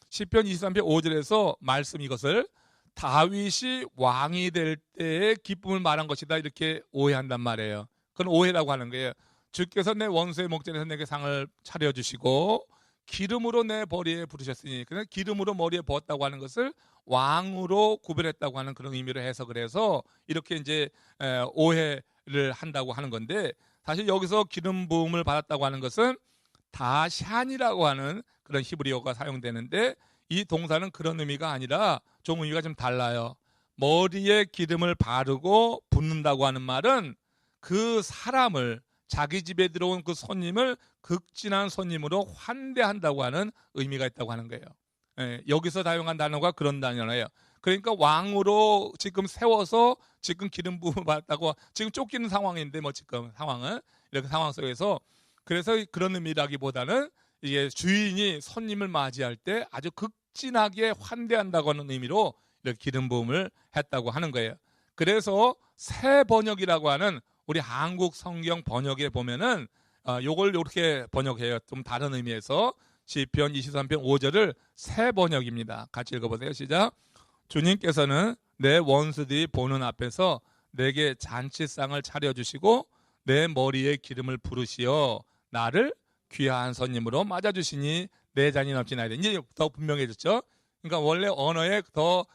시편 23편 5절에서 말씀 이것을 다윗이 왕이 될 때의 기쁨을 말한 것이다 이렇게 오해한단 말이에요. 그건 오해라고 하는 거예요. 주께서 내 원수의 목전에서 내게 상을 차려주시고 기름으로 내 머리에 부르셨으니, 그래서 기름으로 머리에 부었다고 하는 것을 왕으로 구별했다고 하는 그런 의미로 해석을 해서 이렇게 이제 오해를 한다고 하는 건데, 사실 여기서 기름 부음을 받았다고 하는 것은 다샨이라고 하는 그런 히브리어가 사용되는데, 이 동사는 그런 의미가 아니라 좀 의미가 좀 달라요. 머리에 기름을 바르고 붓는다고 하는 말은 그 사람을, 자기 집에 들어온 그 손님을 극진한 손님으로 환대한다고 하는 의미가 있다고 하는 거예요. 여기서 사용한 단어가 그런 단어예요. 그러니까 왕으로 지금 세워서 지금 기름 부음을 받았다고, 지금 쫓기는 상황인데 뭐 지금 상황은 이렇게 상황 속에서, 그래서 그런 의미라기보다는 이게 주인이 손님을 맞이할 때 아주 극진하게 환대한다고 하는 의미로 이렇게 기름 부음을 했다고 하는 거예요. 그래서 새 번역이라고 하는 우리 한국 성경 번역에 보면은 요걸 이렇게 번역해요. 좀 다른 의미에서 시편 23편 5절을 새 번역입니다. 같이 읽어보세요. 시작. 주님께서는 내 원수들이 보는 앞에서 내게 잔치상을 차려주시고 내 머리에 기름을 부으시어 나를 귀한 손님으로 맞아주시니 내 잔이 넘치나이다. 이제 더 분명해졌죠. 그러니까 원래 언어에 더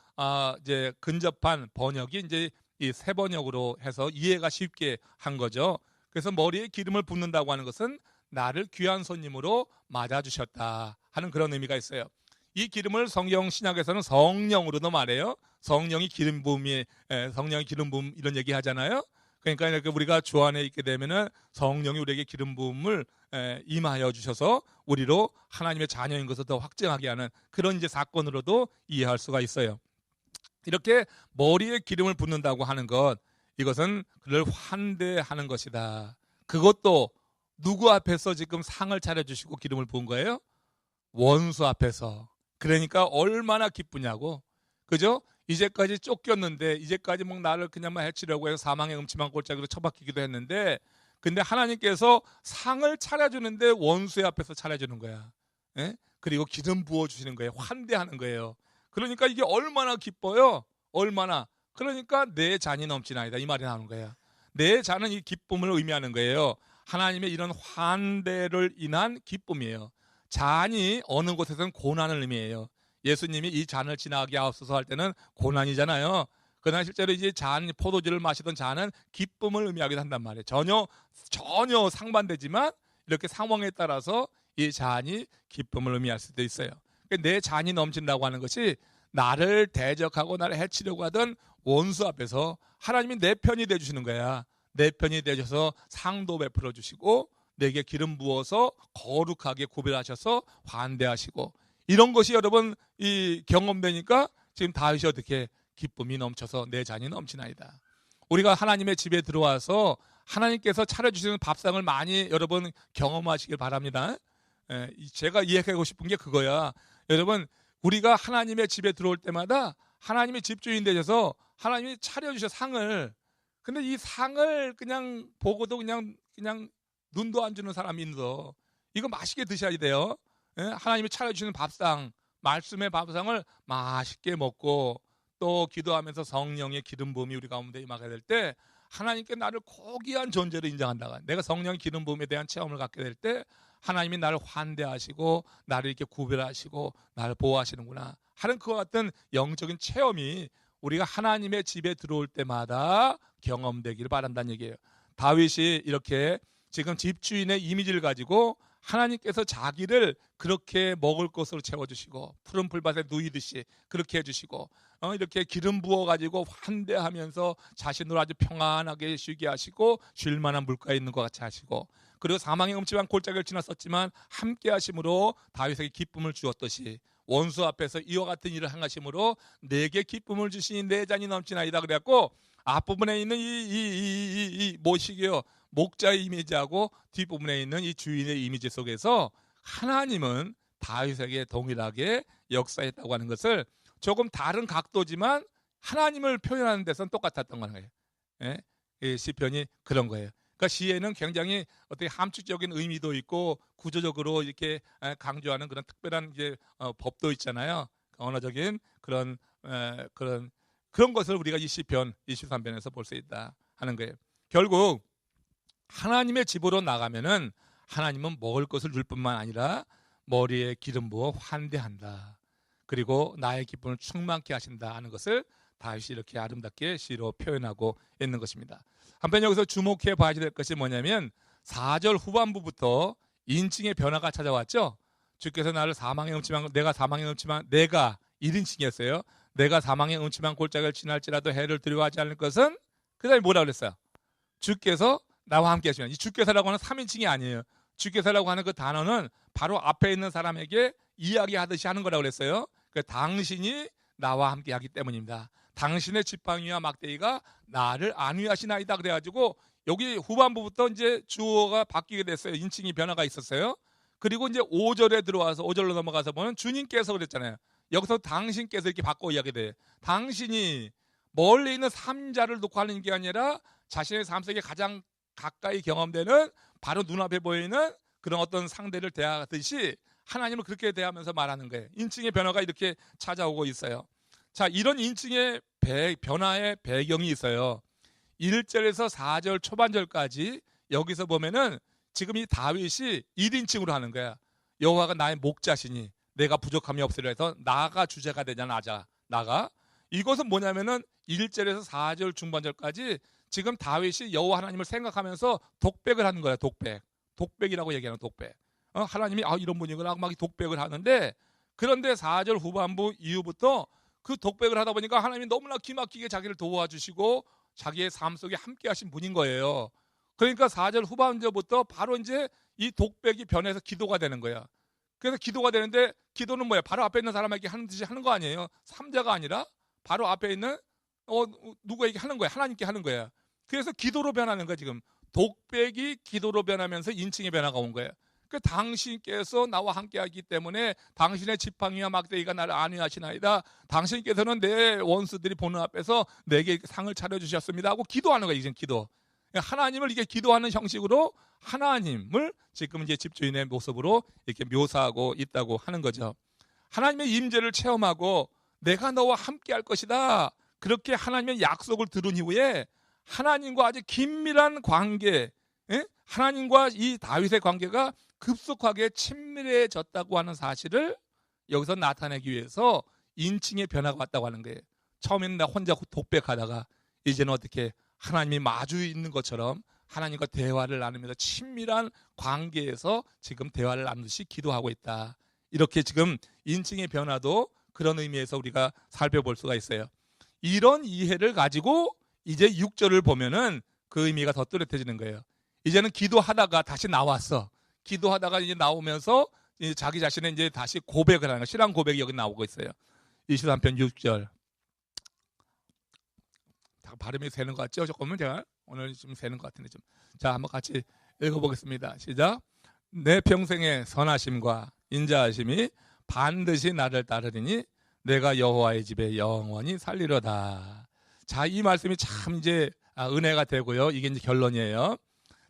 이제 근접한 번역이 이제 이 새 번역으로 해서 이해가 쉽게 한 거죠. 그래서 머리에 기름을 붓는다고 하는 것은 나를 귀한 손님으로 맞아주셨다 하는 그런 의미가 있어요. 이 기름을 성경 신약에서는 성령으로도 말해요. 성령이 기름 부음이, 성령이 기름 부음 이런 얘기 하잖아요. 그러니까 우리가 주 안에 있게 되면은 성령이 우리에게 기름 부음을 임하여 주셔서 우리로 하나님의 자녀인 것을 더 확증하게 하는 그런 이제 사건으로도 이해할 수가 있어요. 이렇게 머리에 기름을 붓는다고 하는 것, 이것은 그를 환대하는 것이다. 그것도 누구 앞에서 지금 상을 차려주시고 기름을 부은 거예요? 원수 앞에서. 그러니까 얼마나 기쁘냐고. 그죠? 이제까지 쫓겼는데, 이제까지 뭐 나를 그냥만 해치려고 해서 사망의 음침한 골짜기로 처박히기도 했는데, 근데 하나님께서 상을 차려주는데 원수의 앞에서 차려주는 거야. 그리고 기름 부어주시는 거예요. 환대하는 거예요. 그러니까 이게 얼마나 기뻐요. 얼마나. 그러니까 내 잔이 넘치나이다 이 말이 나오는 거예요. 내 잔은 이 기쁨을 의미하는 거예요. 하나님의 이런 환대를 인한 기쁨이에요. 잔이 어느 곳에서는 고난을 의미해요. 예수님이 이 잔을 지나가게 하옵소서 할 때는 고난이잖아요. 그러나 실제로 이제 포도주를 마시던 잔은 기쁨을 의미하기도 한단 말이에요. 전혀 상반되지만 이렇게 상황에 따라서 이 잔이 기쁨을 의미할 수도 있어요. 내 잔이 넘친다고 하는 것이 나를 대적하고 나를 해치려고 하던 원수 앞에서 하나님이 내 편이 되어주시는 거야. 내 편이 되셔서 상도 베풀어 주시고 내게 기름 부어서 거룩하게 구별하셔서 환대하시고, 이런 것이 여러분 이 경험되니까 지금 다윗이 어떻게 기쁨이 넘쳐서 내 잔이 넘치나이다. 우리가 하나님의 집에 들어와서 하나님께서 차려주시는 밥상을 많이 여러분 경험하시길 바랍니다. 제가 이야기하고 싶은 게 그거야. 여러분, 우리가 하나님의 집에 들어올 때마다 하나님의 집주인 되셔서 하나님이 차려주셔 상을. 근데 이 상을 그냥 보고도 그냥 눈도 안 주는 사람이 있어. 이거 맛있게 드셔야 돼요. 하나님이 차려주시는 밥상, 말씀의 밥상을 맛있게 먹고 또 기도하면서 성령의 기름 부음이 우리 가운데 임하게 될 때 하나님께 나를 고귀한 존재로 인정한다. 내가 성령의 기름 부음에 대한 체험을 갖게 될 때 하나님이 나를 환대하시고 나를 이렇게 구별하시고 나를 보호하시는구나 하는 그와 같은 영적인 체험이 우리가 하나님의 집에 들어올 때마다 경험되기를 바란다는 얘기예요. 다윗이 이렇게 지금 집주인의 이미지를 가지고 하나님께서 자기를 그렇게 먹을 것으로 채워주시고 푸른 풀밭에 누이듯이 그렇게 해주시고 이렇게 기름 부어가지고 환대하면서 자신으로 아주 평안하게 쉬게 하시고 쉴 만한 물가에 있는 것 같이 하시고, 그리고 사망의 음침한 골짜기를 지났었지만 함께 하심으로 다윗에게 기쁨을 주었듯이 원수 앞에서 이와 같은 일을 행하심으로 내게 기쁨을 주시니 내 잔이 넘치나이다. 그래갖고 앞부분에 있는 이 뭐시기요? 목자의 이미지하고 뒷부분에 있는 이 주인의 이미지 속에서 하나님은 다윗에게 동일하게 역사했다고 하는 것을 조금 다른 각도지만 하나님을 표현하는 데서는 똑같았던 거예요. 시편이 그런 거예요. 그러니까 시에는 굉장히 어떻게 함축적인 의미도 있고 구조적으로 이렇게 강조하는 그런 특별한 이제 법도 있잖아요. 언어적인 그런 것을 우리가 이 시편 23편에서 볼 수 있다 하는 거예요. 결국 하나님의 집으로 나가면은 하나님은 먹을 것을 줄 뿐만 아니라 머리에 기름 부어 환대한다. 그리고 나의 기쁨을 충만케 하신다 하는 것을 다윗이 이렇게 아름답게 시로 표현하고 있는 것입니다. 한편 여기서 주목해 봐야 될 것이 뭐냐면 4절 후반부부터 인칭의 변화가 찾아왔죠. 주께서 나를 사망의 음침한 내가 1인칭이었어요. 내가 사망의 음침한 골짜기를 지날지라도 해를 두려워하지 않을 것은 그 다음에 뭐라 그랬어요? 주께서 나와 함께 하시면, 이 주께서라고 하는 3인칭이 아니에요. 주께서라고 하는 그 단어는 바로 앞에 있는 사람에게 이야기하듯이 하는 거라고 그랬어요. 당신이 나와 함께 하기 때문입니다. 당신의 지팡이와 막대기가 나를 안위하시나이다. 그래가지고 여기 후반부부터 이제 주어가 바뀌게 됐어요. 인칭이 변화가 있었어요. 그리고 이제 5절에 들어와서 5절로 넘어가서 보면 주님께서 그랬잖아요. 여기서 당신께서 이렇게 바꿔 이야기돼요. 당신이 멀리 있는 삼자를 놓고 하는 게 아니라 자신의 삶 속에 가장 가까이 경험되는 바로 눈앞에 보이는 그런 어떤 상대를 대하듯이 하나님을 그렇게 대하면서 말하는 거예요. 인칭의 변화가 이렇게 찾아오고 있어요. 자, 이런 인칭의 변화의 배경이 있어요. 1절에서 4절 초반절까지 여기서 보면은 지금 이 다윗이 1인칭으로 하는 거야. 여호와가 나의 목자시니 내가 부족함이 없으려 해서 나가 주제가 되잖아. 나가. 이것은 뭐냐면은 1절에서 4절 중반절까지 지금 다윗이 여호와 하나님을 생각하면서 독백을 하는 거야. 독백이라고 얘기하는 독백. 하나님이 이런 분이구나 막 독백을 하는데, 그런데 4절 후반부 이후부터 그 독백을 하다 보니까 하나님이 너무나 기막히게 자기를 도와주시고 자기의 삶 속에 함께 하신 분인 거예요. 그러니까 4절 후반절부터 바로 이제 이 독백이 변해서 기도가 되는 거야. 그래서 기도가 되는데, 기도는 뭐야? 바로 앞에 있는 사람에게 하는 듯이 하는 거 아니에요. 삼자가 아니라 바로 앞에 있는 누구에게 하는 거야. 하나님께 하는 거야. 그래서 기도로 변하는 거야. 지금 독백이 기도로 변하면서 인칭의 변화가 온 거예요. 그 당신께서 나와 함께하기 때문에 당신의 지팡이와 막대기가 나를 안위하시나이다. 당신께서는 내 원수들이 보는 앞에서 내게 상을 차려주셨습니다 하고 기도하는 거예요. 이제 기도. 하나님을 이게 기도하는 형식으로 하나님을 지금 이제 집주인의 모습으로 이렇게 묘사하고 있다고 하는 거죠. 하나님의 임재를 체험하고 내가 너와 함께할 것이다. 그렇게 하나님의 약속을 들은 이후에 하나님과 아주 긴밀한 관계, 하나님과 이 다윗의 관계가 급속하게 친밀해졌다고 하는 사실을 여기서 나타내기 위해서 인칭의 변화가 왔다고 하는 거예요. 처음에는 나 혼자 독백하다가 이제는 어떻게 하나님이 마주 있는 것처럼 하나님과 대화를 나누면서 친밀한 관계에서 지금 대화를 나누듯이 기도하고 있다. 이렇게 지금 인칭의 변화도 그런 의미에서 우리가 살펴볼 수가 있어요. 이런 이해를 가지고 이제 6절을 보면은 그 의미가 더 뚜렷해지는 거예요. 이제는 기도하다가 다시 나왔어. 기도하다가 이제 나오면서 이제 자기 자신의 이제 다시 고백을 하는 거, 신앙 고백이 여기 나오고 있어요. 23편 6절. 발음이 새는 것 같죠? 조금은 제가 오늘 좀 새는 것 같은데 좀. 자, 한번 같이 읽어보겠습니다. 시작. 내 평생의 선하심과 인자하심이 반드시 나를 따르리니 내가 여호와의 집에 영원히 살리로다. 자, 이 말씀이 참 이제 은혜가 되고요. 이게 이제 결론이에요.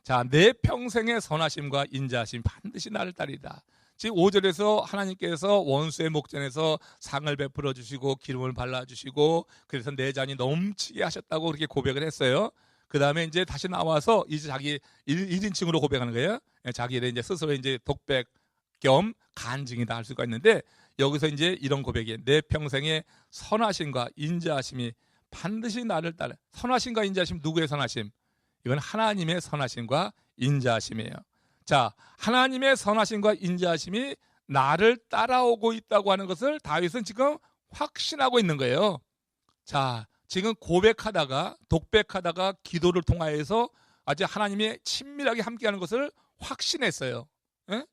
자, 내 평생의 선하심과 인자하심 반드시 나를 따르리다. 지금 5절에서 하나님께서 원수의 목전에서 상을 베풀어 주시고 기름을 발라주시고 그래서 내 잔이 넘치게 하셨다고 그렇게 고백을 했어요. 그 다음에 이제 다시 나와서 이제 자기 1인칭으로 고백하는 거예요. 자기의 이제 스스로 이제 독백 겸 간증이다 할 수가 있는데, 여기서 이제 이런 고백이에요. 내 평생의 선하심과 인자하심이 반드시 나를 따라. 선하심과 인자하심, 누구의 선하심? 이건 하나님의 선하심과 인자하심이에요. 자, 하나님의 선하심과 인자하심이 나를 따라오고 있다고 하는 것을 다윗은 지금 확신하고 있는 거예요. 자, 지금 고백하다가 독백하다가 기도를 통하여서 아주 하나님이 친밀하게 함께하는 것을 확신했어요. 에?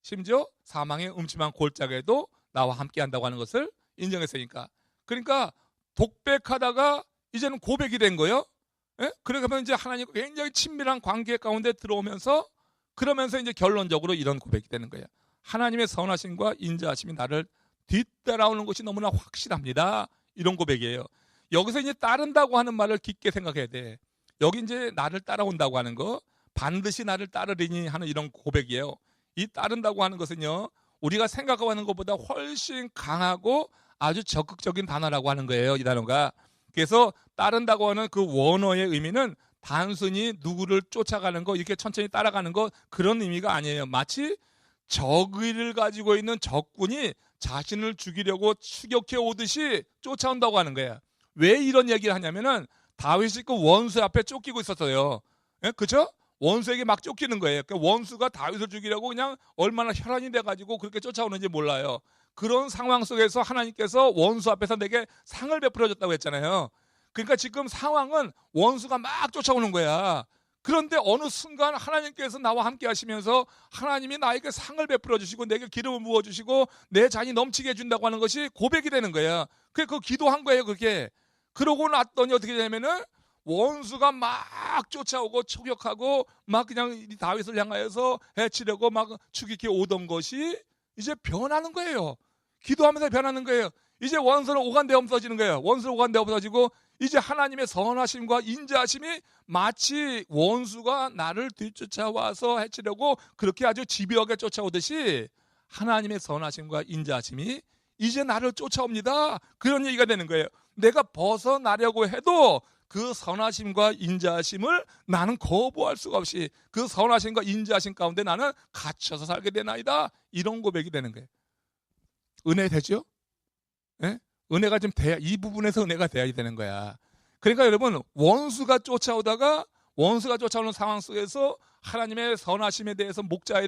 심지어 사망의 음침한 골짜기에도 나와 함께한다고 하는 것을 인정했으니까. 그러니까 독백하다가 이제는 고백이 된 거예요. 에? 그러면 이제 하나님과 굉장히 친밀한 관계 가운데 들어오면서, 그러면서 이제 결론적으로 이런 고백이 되는 거예요. 하나님의 선하심과 인자하심이 나를 뒤따라오는 것이 너무나 확실합니다. 이런 고백이에요. 여기서 이제 따른다고 하는 말을 깊게 생각해야 돼. 여기 이제 나를 따라온다고 하는 거, 반드시 나를 따르리니 하는 이런 고백이에요. 이 따른다고 하는 것은요, 우리가 생각하고 하는 것보다 훨씬 강하고 아주 적극적인 단어라고 하는 거예요, 이 단어가. 그래서 따른다고 하는 그 원어의 의미는 단순히 누구를 쫓아가는 거, 이렇게 천천히 따라가는 거, 그런 의미가 아니에요. 마치 적의를 가지고 있는 적군이 자신을 죽이려고 추격해 오듯이 쫓아온다고 하는 거예요. 왜 이런 얘기를 하냐면은 다윗이 그 원수 앞에 쫓기고 있었어요. 예? 그죠? 원수에게 막 쫓기는 거예요. 그러니까 원수가 다윗을 죽이려고 그냥 얼마나 혈안이 돼가지고 그렇게 쫓아오는지 몰라요. 그런 상황 속에서 하나님께서 원수 앞에서 내게 상을 베풀어 줬다고 했잖아요. 그러니까 지금 상황은 원수가 막 쫓아오는 거야. 그런데 어느 순간 하나님께서 나와 함께 하시면서 하나님이 나에게 상을 베풀어 주시고 내게 기름을 부어 주시고 내 잔이 넘치게 해준다고 하는 것이 고백이 되는 거야. 그 기도한 거예요, 그게. 그러고 났더니 어떻게 되냐면은 원수가 막 쫓아오고 초격하고 막 그냥 다윗을 향하여서 해치려고 막 추격해 오던 것이 이제 변하는 거예요. 기도하면서 변하는 거예요. 이제 원수는 오간데 없어지는 거예요. 원수는 오간데 없어지고 이제 하나님의 선하심과 인자하심이 마치 원수가 나를 뒤쫓아와서 해치려고 그렇게 아주 집요하게 쫓아오듯이 하나님의 선하심과 인자하심이 이제 나를 쫓아옵니다. 그런 얘기가 되는 거예요. 내가 벗어나려고 해도 그 선하심과 인자하심을 나는 거부할 수가 없이 그 선하심과 인자하심 가운데 나는 갇혀서 살게 되나이다. 이런 고백이 되는 거예요. 은혜 되죠? 예? 은혜가 좀 돼야, 이 부분에서 은혜가 돼야 되는 거야. 그러니까 여러분, 원수가 쫓아오는 상황 속에서 하나님의 선하심에 대해서 목자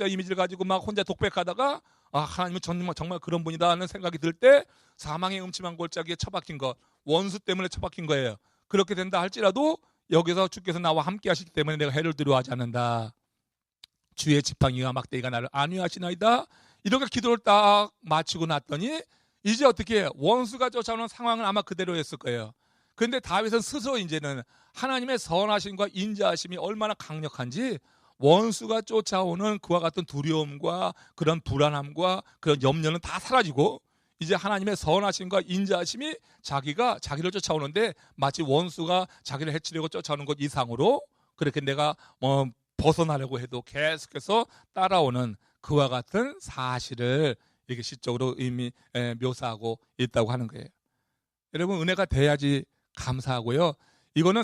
이미지를 가지고 막 혼자 독백하다가 하나님은 정말 그런 분이다 하는 생각이 들 때 사망의 음침한 골짜기에 처박힌 것, 원수 때문에 처박힌 거예요. 그렇게 된다 할지라도 여기서 주께서 나와 함께 하시기 때문에 내가 해를 두려워하지 않는다. 주의 지팡이와 막대기가 나를 안위하시나이다. 이렇게 기도를 딱 마치고 났더니 이제 어떻게 해요? 원수가 쫓아오는 상황은 아마 그대로였을 거예요. 그런데 다윗은 스스로 이제는 하나님의 선하심과 인자하심이 얼마나 강력한지 원수가 쫓아오는 그와 같은 두려움과 그런 불안함과 그런 염려는 다 사라지고 이제 하나님의 선하심과 인자하심이 자기를 쫓아오는데 마치 원수가 자기를 해치려고 쫓아오는 것 이상으로 그렇게 내가 벗어나려고 해도 계속해서 따라오는 그와 같은 사실을 이렇게 시적으로 묘사하고 있다고 하는 거예요. 여러분, 은혜가 돼야지 감사하고요. 이거는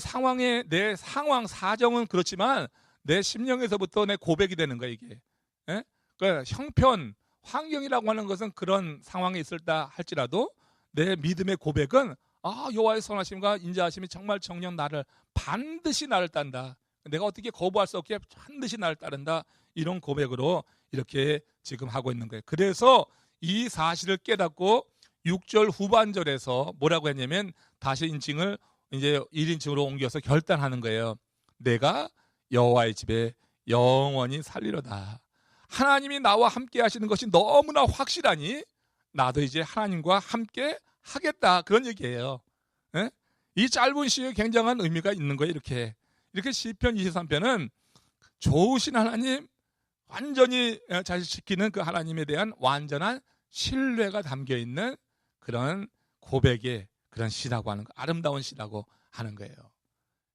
내 상황 사정은 그렇지만 내 심령에서부터 내 고백이 되는 거예요, 이게. 예? 그러니까 형편, 환경이라고 하는 것은 그런 상황에 있을다 할지라도 내 믿음의 고백은 여호와의 선하심과 인자하심이 정말 정녕 반드시 나를 딴다. 내가 어떻게 거부할 수 없게 반드시 나를 따른다. 이런 고백으로 이렇게 지금 하고 있는 거예요. 그래서 이 사실을 깨닫고 6절 후반절에서 뭐라고 했냐면 다시 인칭을 이제 1인칭으로 옮겨서 결단하는 거예요. 내가 여호와의 집에 영원히 살리로다. 하나님이 나와 함께 하시는 것이 너무나 확실하니 나도 이제 하나님과 함께 하겠다. 그런 얘기예요. 예? 이 짧은 시에 굉장한 의미가 있는 거예요. 이렇게 시편 23편은 좋으신 하나님, 완전히 잘 지키는 그 하나님에 대한 완전한 신뢰가 담겨 있는 그런 고백의 그런 시라고 하는 거, 아름다운 시라고 하는 거예요.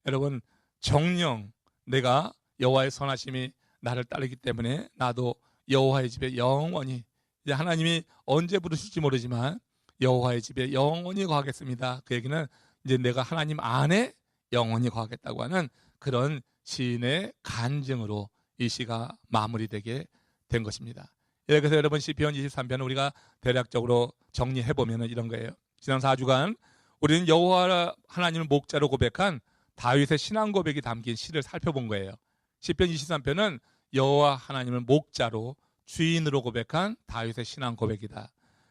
여러분, 정녕 내가 여호와의 선하심이 나를 따르기 때문에 나도 여호와의 집에 영원히, 이제 하나님이 언제 부르실지 모르지만 여호와의 집에 영원히 거하겠습니다. 그 얘기는 이제 내가 하나님 안에 영원히 거하겠다고 하는 그런 시인의 간증으로 이 시가 마무리되게 된 것입니다. 그래서 여러분, 시편 23편은 우리가 대략적으로 정리해보면 이런 거예요. 지난 4주간 우리는 여호와 하나님을 목자로 고백한 다윗의 신앙 고백이 담긴 시를 살펴본 거예요. 시편 23편은 여호와 하나님을 목자로, 주인으로 고백한 다윗의 신앙 고백이다.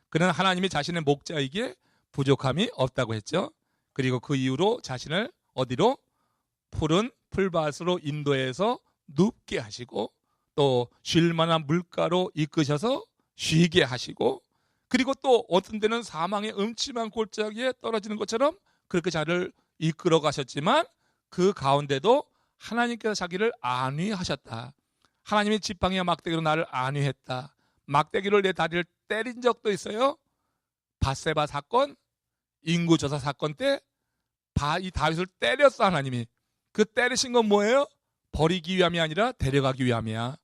그는 하나님이 자신의 목자이기에 부족함이 없다고 했죠. 그리고 그 이후로 자신을 어디로? 푸른 풀밭으로 인도해서 눕게 하시고 또 쉴 만한 물가로 이끄셔서 쉬게 하시고, 그리고 또 어떤 데는 사망의 음침한 골짜기에 떨어지는 것처럼 그렇게 자기를 이끌어 가셨지만 그 가운데도 하나님께서 자기를 안위하셨다. 하나님의 지팡이와 막대기로 나를 안위했다. 막대기로 내 다리를 때린 적도 있어요. 밧세바 사건, 인구조사 사건 때 이 다윗을 때렸어, 하나님이. 그 때리신 건 뭐예요? 버리기 위함이 아니라 데려가기 위함이야.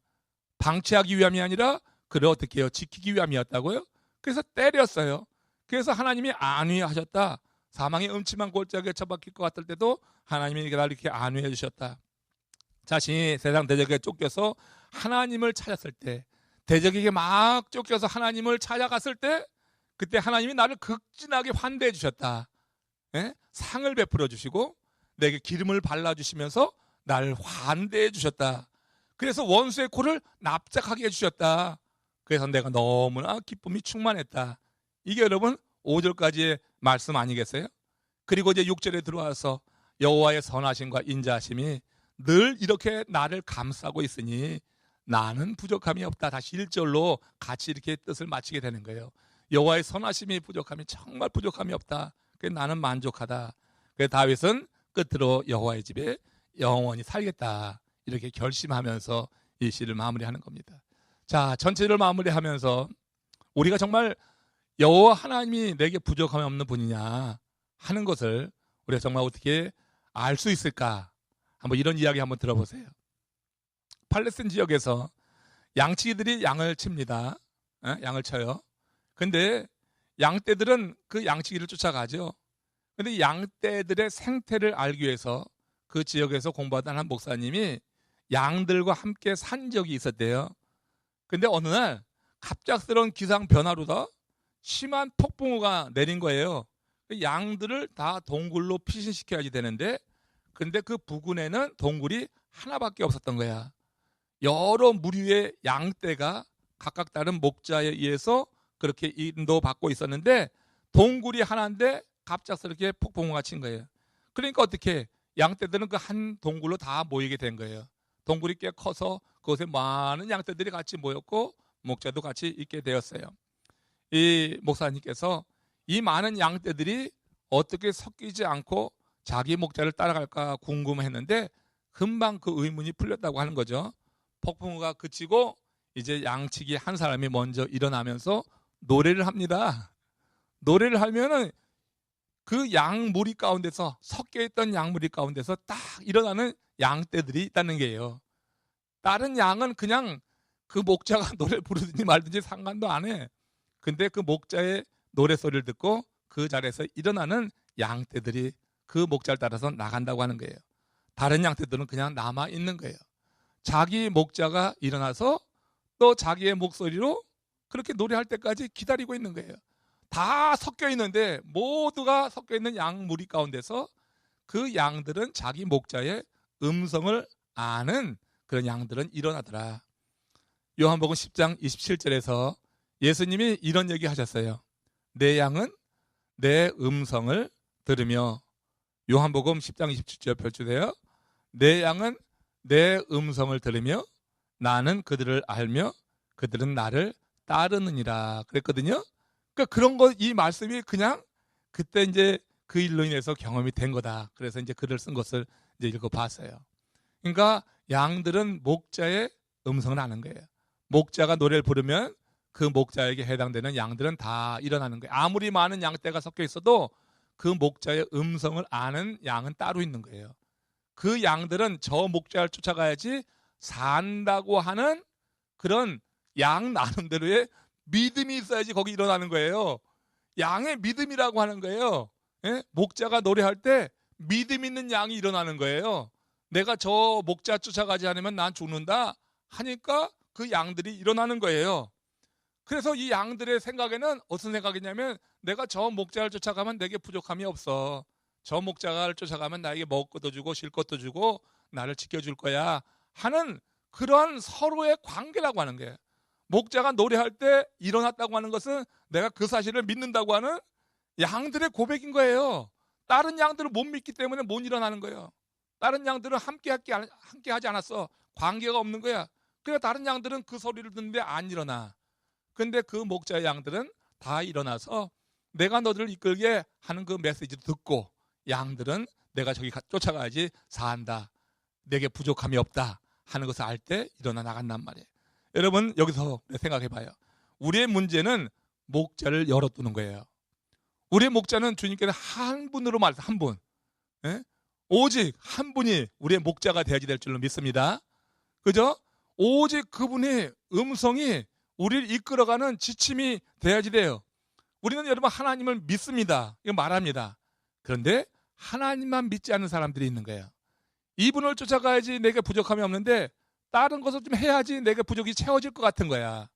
방치하기 위함이 아니라 그를 어떻게 해요? 지키기 위함이었다고요? 그래서 때렸어요. 그래서 하나님이 안위하셨다. 사망의 음침한 골짜기에 처박힐 것 같을 때도 하나님이 나를 이렇게 안위해 주셨다. 자신이 세상 대적에 쫓겨서 하나님을 찾았을 때, 대적에게 막 쫓겨서 하나님을 찾아갔을 때, 그때 하나님이 나를 극진하게 환대해 주셨다. 예? 상을 베풀어 주시고 내게 기름을 발라주시면서 나를 환대해 주셨다. 그래서 원수의 코를 납작하게 해주셨다. 그래서 내가 너무나 기쁨이 충만했다. 이게 여러분 5절까지의 말씀 아니겠어요? 그리고 이제 6절에 들어와서 여호와의 선하심과 인자하심이 늘 이렇게 나를 감싸고 있으니 나는 부족함이 없다. 다시 1절로 같이 이렇게 뜻을 맞추게 되는 거예요. 여호와의 선하심이 부족함이 정말 부족함이 없다. 그래서 나는 만족하다. 그래서 다윗은 끝으로 여호와의 집에 영원히 살겠다. 이렇게 결심하면서 이 시를 마무리하는 겁니다. 자, 전체를 마무리하면서 우리가 정말 여호와 하나님이 내게 부족함이 없는 분이냐 하는 것을 우리가 정말 어떻게 알 수 있을까? 한번 이런 이야기 한번 들어보세요. 팔레스틴 지역에서 양치기들이 양을 칩니다. 양을 쳐요. 근데 양떼들은 그 양치기를 쫓아가죠. 근데 양떼들의 생태를 알기 위해서 그 지역에서 공부하던 한 목사님이 양들과 함께 산 적이 있었대요. 근데 어느 날 갑작스러운 기상 변화로다 심한 폭풍우가 내린 거예요. 양들을 다 동굴로 피신시켜야지 되는데, 근데 그 부근에는 동굴이 하나밖에 없었던 거야. 여러 무리의 양떼가 각각 다른 목자에 의해서 그렇게 인도받고 있었는데 동굴이 하나인데 갑작스럽게 폭풍우가 친 거예요. 그러니까 어떻게 양떼들은 그 한 동굴로 다 모이게 된 거예요. 동굴이 꽤 커서 그곳에 많은 양떼들이 같이 모였고 목자도 같이 있게 되었어요. 이 목사님께서 이 많은 양떼들이 어떻게 섞이지 않고 자기 목자를 따라갈까 궁금했는데 금방 그 의문이 풀렸다고 하는 거죠. 폭풍우가 그치고 이제 양치기 한 사람이 먼저 일어나면서 노래를 합니다. 노래를 하면은 그 양무리 가운데서 섞여있던 양무리 가운데서 딱 일어나는 양떼들이 있다는 게예요. 다른 양은 그냥 그 목자가 노래를 부르든지 말든지 상관도 안 해. 근데 그 목자의 노래소리를 듣고 그 자리에서 일어나는 양떼들이 그 목자를 따라서 나간다고 하는 거예요. 다른 양떼들은 그냥 남아 있는 거예요. 자기 목자가 일어나서 또 자기의 목소리로 그렇게 노래할 때까지 기다리고 있는 거예요. 다 섞여 있는데 모두가 섞여 있는 양 무리 가운데서 그 양들은 자기 목자의 음성을 아는 그런 양들은 일어나더라. 요한복음 10장 27절에서 예수님이 이런 얘기 하셨어요. 내 양은 내 음성을 들으며, 요한복음 10장 27절 펼쳐주세요. 내 양은 내 음성을 들으며 나는 그들을 알며 그들은 나를 따르느니라 그랬거든요. 그러니까 그런 거, 이 말씀이 그냥 그때 이제 그 일로 인해서 경험이 된 거다. 그래서 이제 글을 쓴 것을 이제 읽어봤어요. 그러니까 양들은 목자의 음성을 아는 거예요. 목자가 노래를 부르면 그 목자에게 해당되는 양들은 다 일어나는 거예요. 아무리 많은 양떼가 섞여 있어도 그 목자의 음성을 아는 양은 따로 있는 거예요. 그 양들은 저 목자를 쫓아가야지 산다고 하는 그런 양 나름대로의 믿음이 있어야지 거기 일어나는 거예요. 양의 믿음이라고 하는 거예요. 예? 목자가 노래할 때 믿음 있는 양이 일어나는 거예요. 내가 저 목자 쫓아가지 않으면 난 죽는다 하니까 그 양들이 일어나는 거예요. 그래서 이 양들의 생각에는 어떤 생각이냐면 내가 저 목자를 쫓아가면 내게 부족함이 없어. 저 목자를 쫓아가면 나에게 먹을 것도 주고 쉴 것도 주고 나를 지켜줄 거야 하는 그런 서로의 관계라고 하는 거예요. 목자가 노래할 때 일어났다고 하는 것은 내가 그 사실을 믿는다고 하는 양들의 고백인 거예요. 다른 양들은 못 믿기 때문에 못 일어나는 거예요. 다른 양들은 함께 하지 않았어. 관계가 없는 거야. 그러니까 다른 양들은 그 소리를 듣는데 안 일어나. 근데 그 목자의 양들은 다 일어나서 내가 너들을 이끌게 하는 그 메시지를 듣고 양들은 내가 저기 쫓아가야지 산다. 내게 부족함이 없다 하는 것을 알 때 일어나 나간단 말이에요. 여러분 여기서 생각해봐요. 우리의 문제는 목자를 열어두는 거예요. 우리의 목자는 주님께서 한 분으로 말해서 한 분. 예? 오직 한 분이 우리의 목자가 되어야 될 줄로 믿습니다. 그죠? 오직 그분의 음성이 우리를 이끌어가는 지침이 돼야지 돼요. 우리는 여러분 하나님을 믿습니다. 이거 말합니다. 그런데 하나님만 믿지 않는 사람들이 있는 거예요. 이분을 쫓아가야지 내게 부족함이 없는데 다른 것을 좀 해야지 내게 부족이 채워질 것 같은 거야.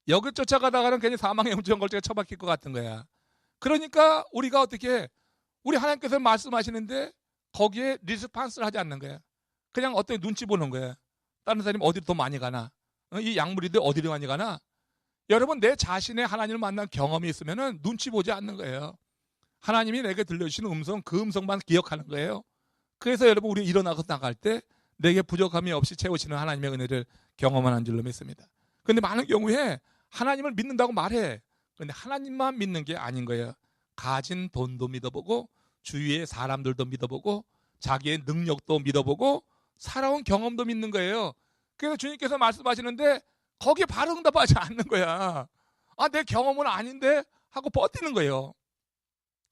여기 쫓아가다가는 괜히 사망의 영적 걸제가 처박힐 것 같은 거야. 그러니까 우리가 어떻게 우리 하나님께서 말씀하시는데 거기에 리스판스를 하지 않는 거야. 그냥 어떻게 눈치 보는 거야. 다른 사람이 어디로 더 많이 가나? 이 약물이들 어디로 많이 가나? 여러분 내 자신의 하나님을 만난 경험이 있으면 눈치 보지 않는 거예요. 하나님이 내게 들려주시는 음성, 그 음성만 기억하는 거예요. 그래서 여러분 우리 일어나서 나갈 때 내게 부족함이 없이 채우시는 하나님의 은혜를 경험하는 줄로 믿습니다. 그런데 많은 경우에 하나님을 믿는다고 말해. 그런데 하나님만 믿는 게 아닌 거예요. 가진 돈도 믿어보고 주위의 사람들도 믿어보고 자기의 능력도 믿어보고 살아온 경험도 믿는 거예요. 그래서 주님께서 말씀하시는데 거기에 바로 응답하지 않는 거야. 아, 내 경험은 아닌데 하고 버티는 거예요.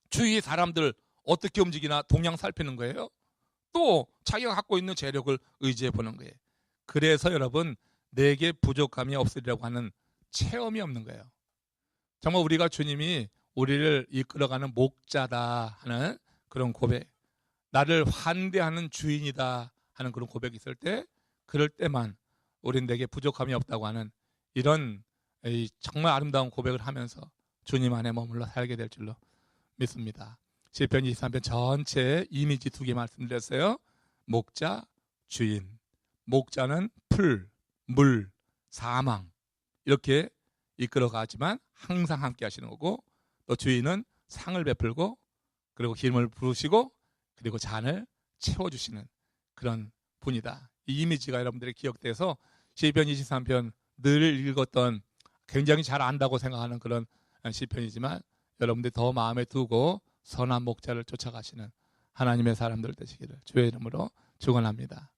주위의 사람들 어떻게 움직이나 동향 살피는 거예요. 또 자기가 갖고 있는 재력을 의지해 보는 거예요. 그래서 여러분 내게 부족함이 없으리라고 하는 체험이 없는 거예요. 정말 우리가 주님이 우리를 이끌어가는 목자다 하는 그런 고백, 나를 환대하는 주인이다 하는 그런 고백이 있을 때, 그럴 때만 우리는 내게 부족함이 없다고 하는 이런 정말 아름다운 고백을 하면서 주님 안에 머물러 살게 될 줄로 믿습니다. 시편 23편 전체 이미지 2개 말씀드렸어요. 목자, 주인. 목자는 풀, 물, 사망 이렇게 이끌어가지만 항상 함께 하시는 거고, 또 주인은 상을 베풀고 그리고 기름을 부으시고 그리고 잔을 채워주시는 그런 분이다. 이 이미지가 여러분들의 기억돼서 시편 23편 늘 읽었던, 굉장히 잘 안다고 생각하는 그런 시편이지만 여러분들이 더 마음에 두고 선한 목자를 쫓아가시는 하나님의 사람들 되시기를 주의 이름으로 축원합니다.